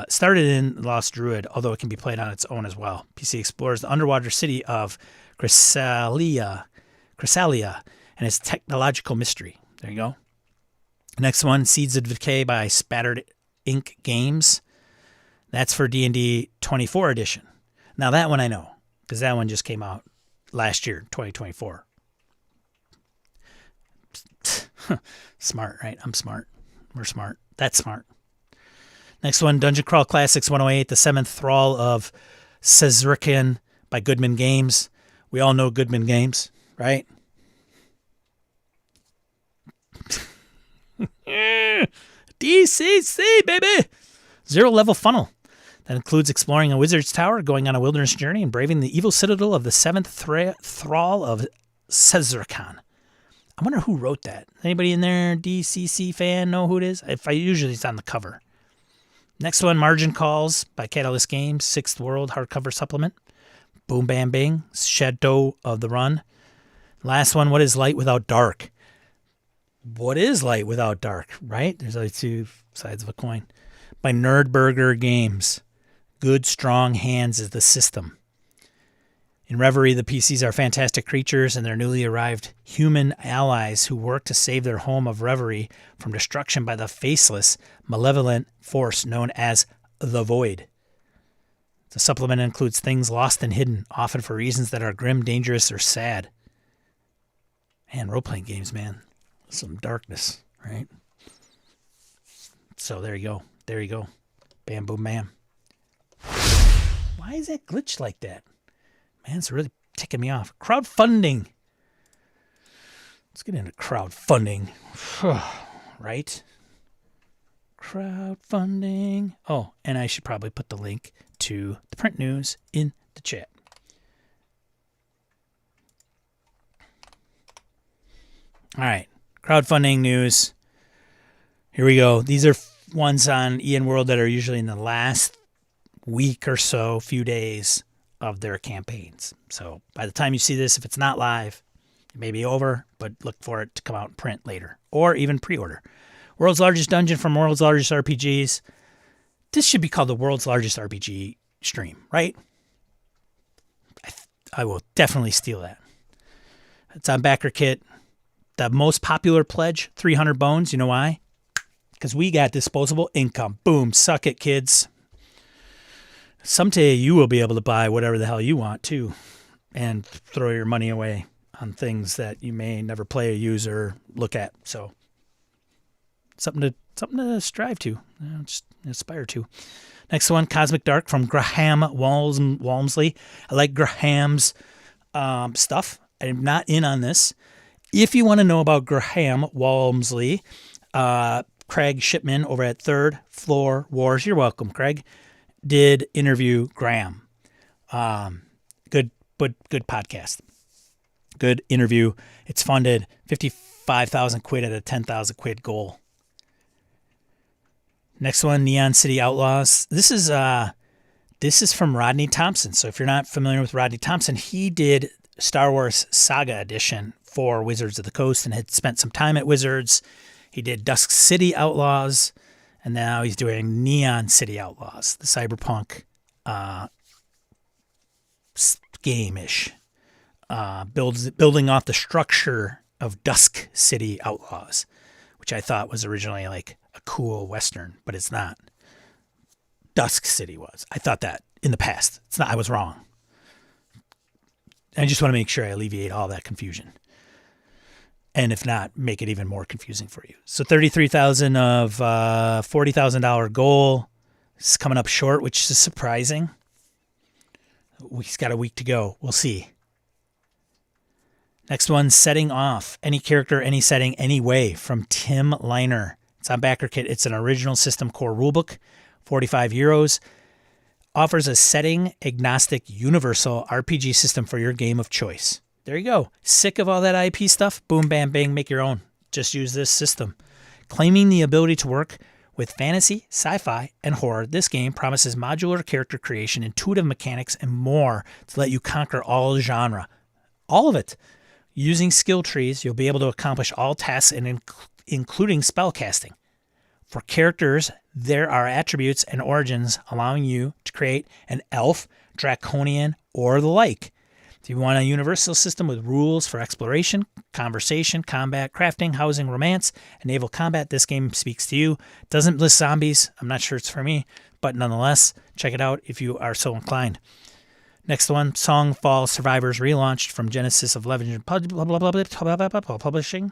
started in Lost Druid, although it can be played on its own as well. PC explores the underwater city of Chrysalia and its technological mystery. There you go. Next one, Seeds of Decay by Spattered Ink Games. That's for D&D 24 edition. Now, that one I know, because that one just came out last year, 2024. Smart, right? I'm smart. We're smart. That's smart. Next one, Dungeon Crawl Classics 108, The Seventh Thrall of Sezrikan by Goodman Games. We all know Goodman Games, right? DCC, baby! 0-level funnel. That includes exploring a wizard's tower, going on a wilderness journey, and braving the evil citadel of the seventh thrall of Sezrikan. I wonder who wrote that. Anybody in there, DCC fan, know who it is? Usually it's on the cover. Next one, Margin Calls by Catalyst Games, 6th World hardcover supplement. Boom Bam Bing, Shadow of the Run. Last one, What is Light Without Dark? What is light without dark, right? There's like 2 sides of a coin. By Nerdburger Games. Good, strong hands is the system. In Reverie, the PCs are fantastic creatures and their newly arrived human allies who work to save their home of Reverie from destruction by the faceless, malevolent force known as the Void. The supplement includes things lost and hidden, often for reasons that are grim, dangerous, or sad. Man, role-playing games, man. Some darkness, right? So there you go. There you go. Bam, boom, bam. Why is that glitched like that? Man, it's really ticking me off. Crowdfunding. Let's get into crowdfunding. Right? Crowdfunding. Oh, and I should probably put the link to the print news in the chat. All right. Crowdfunding news. Here we go. These are ones on EN World that are usually in the last week or so, few days of their campaigns. So by the time you see this, if it's not live, it may be over, but look for it to come out in print later or even pre-order. World's largest dungeon from World's Largest RPGs. This should be called the World's Largest RPG stream, right? I will definitely steal that. It's on BackerKit. The most popular pledge, 300 bones. You know why? Because we got disposable income. Boom. Suck it, kids. Someday you will be able to buy whatever the hell you want, too, and throw your money away on things that you may never play or use or look at. So something to strive to, just aspire to. Next one, Cosmic Dark from Graham Walmsley. I like Graham's stuff. I'm not in on this. If you want to know about Graham Walmsley, Craig Shipman over at Third Floor Wars, you're welcome, Craig, did interview Graham. Good podcast. Good interview. It's funded 55,000 quid at a 10,000 quid goal. Next one, Neon City Outlaws. This is from Rodney Thompson. So if you're not familiar with Rodney Thompson, he did Star Wars Saga Edition for Wizards of the Coast and had spent some time at Wizards. He did Dusk City Outlaws, and now he's doing Neon City Outlaws, the cyberpunk game-ish. Building off the structure of Dusk City Outlaws, which I thought was originally like a cool Western, but it's not. Dusk City was. I thought that in the past. It's not. I was wrong. I just want to make sure I alleviate all that confusion. And if not, make it even more confusing for you. So $33,000 of $40,000 goal. It's coming up short, which is surprising. He's got a week to go. We'll see. Next one, Setting Off. Any character, any setting, any way from Tim Leiner. It's on BackerKit. It's an original system core rulebook, 45 euros. Offers a setting agnostic universal RPG system for your game of choice. There you go. Sick of all that IP stuff? Boom, bam, bang, make your own. Just use this system. Claiming the ability to work with fantasy, sci-fi, and horror, this game promises modular character creation, intuitive mechanics, and more to let you conquer all genre. All of it. Using skill trees, you'll be able to accomplish all tasks, including spellcasting. For characters, there are attributes and origins allowing you to create an elf, draconian, or the like. If you want a universal system with rules for exploration, conversation, combat, crafting, housing, romance, and naval combat, this game speaks to you. It doesn't list zombies. I'm not sure it's for me, but nonetheless, check it out if you are so inclined. Next one, Songfall Survivors relaunched from Genesis of Legend Publishing.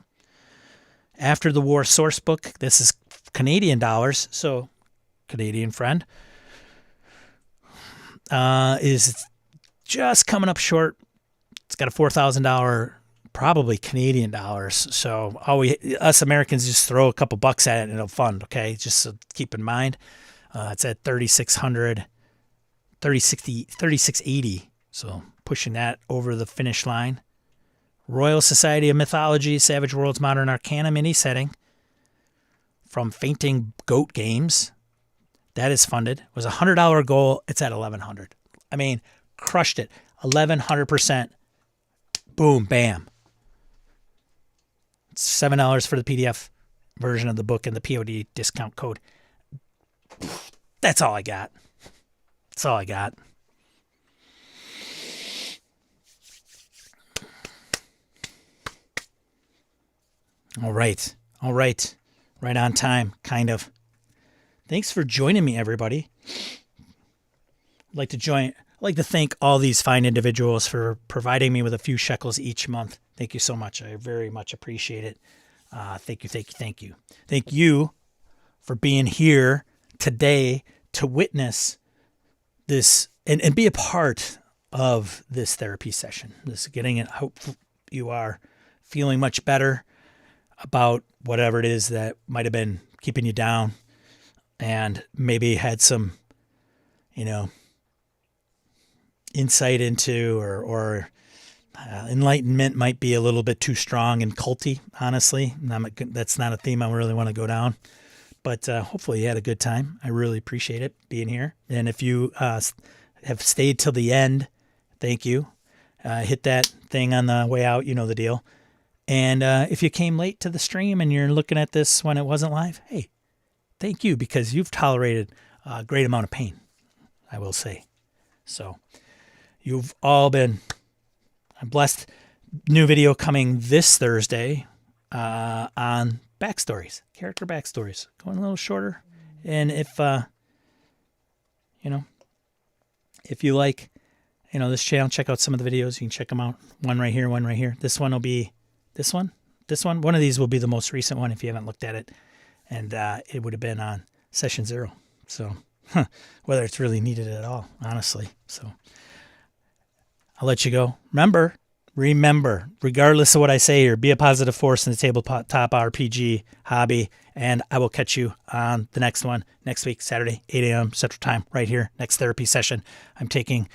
After the War Sourcebook, this is Canadian dollars, so Canadian friend, is just coming up short. It's got a $4,000, probably Canadian dollars. So us Americans just throw a couple bucks at it and it'll fund. Okay, just so keep in mind, it's at 3,600, 3,680. So pushing that over the finish line. Royal Society of Mythology, Savage Worlds Modern Arcana mini setting from Fainting Goat Games. That is funded. It was a $100 goal. It's at $1,100. I mean, crushed it. 1,100%. Boom, bam. It's $7 for the PDF version of the book and the POD discount code. That's all I got. That's all I got. All right. Right on time, kind of. Thanks for joining me, everybody. I'd like to thank all these fine individuals for providing me with a few shekels each month. Thank you so much. I very much appreciate it. Thank you. Thank you, for being here today to witness this and be a part of this therapy session. This getting it. Hope you are feeling much better about whatever it is that might have been keeping you down, and maybe had some, insight into or enlightenment might be a little bit too strong and culty, honestly. That's not a theme I really want to go down. But hopefully you had a good time. I really appreciate it being here. And if you have stayed till the end, thank you. Hit that thing on the way out. You know the deal. And if you came late to the stream and you're looking at this when it wasn't live, hey, thank you, because you've tolerated a great amount of pain, I will say. So you've all been blessed. New video coming this Thursday on backstories, character backstories, going a little shorter. And if you like, this channel, check out some of the videos. You can check them out. One right here, one right here. This one will be this one. One of these will be the most recent one if you haven't looked at it. And it would have been on session 0. So whether it's really needed at all, honestly. So I'll let you go. Remember, regardless of what I say here, be a positive force in the tabletop RPG hobby. And I will catch you on the next one next week, Saturday, 8 a.m. Central Time, right here. Next therapy session. I'm taking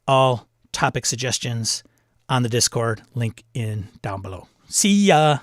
all topic suggestions on the Discord, link in down below. See ya.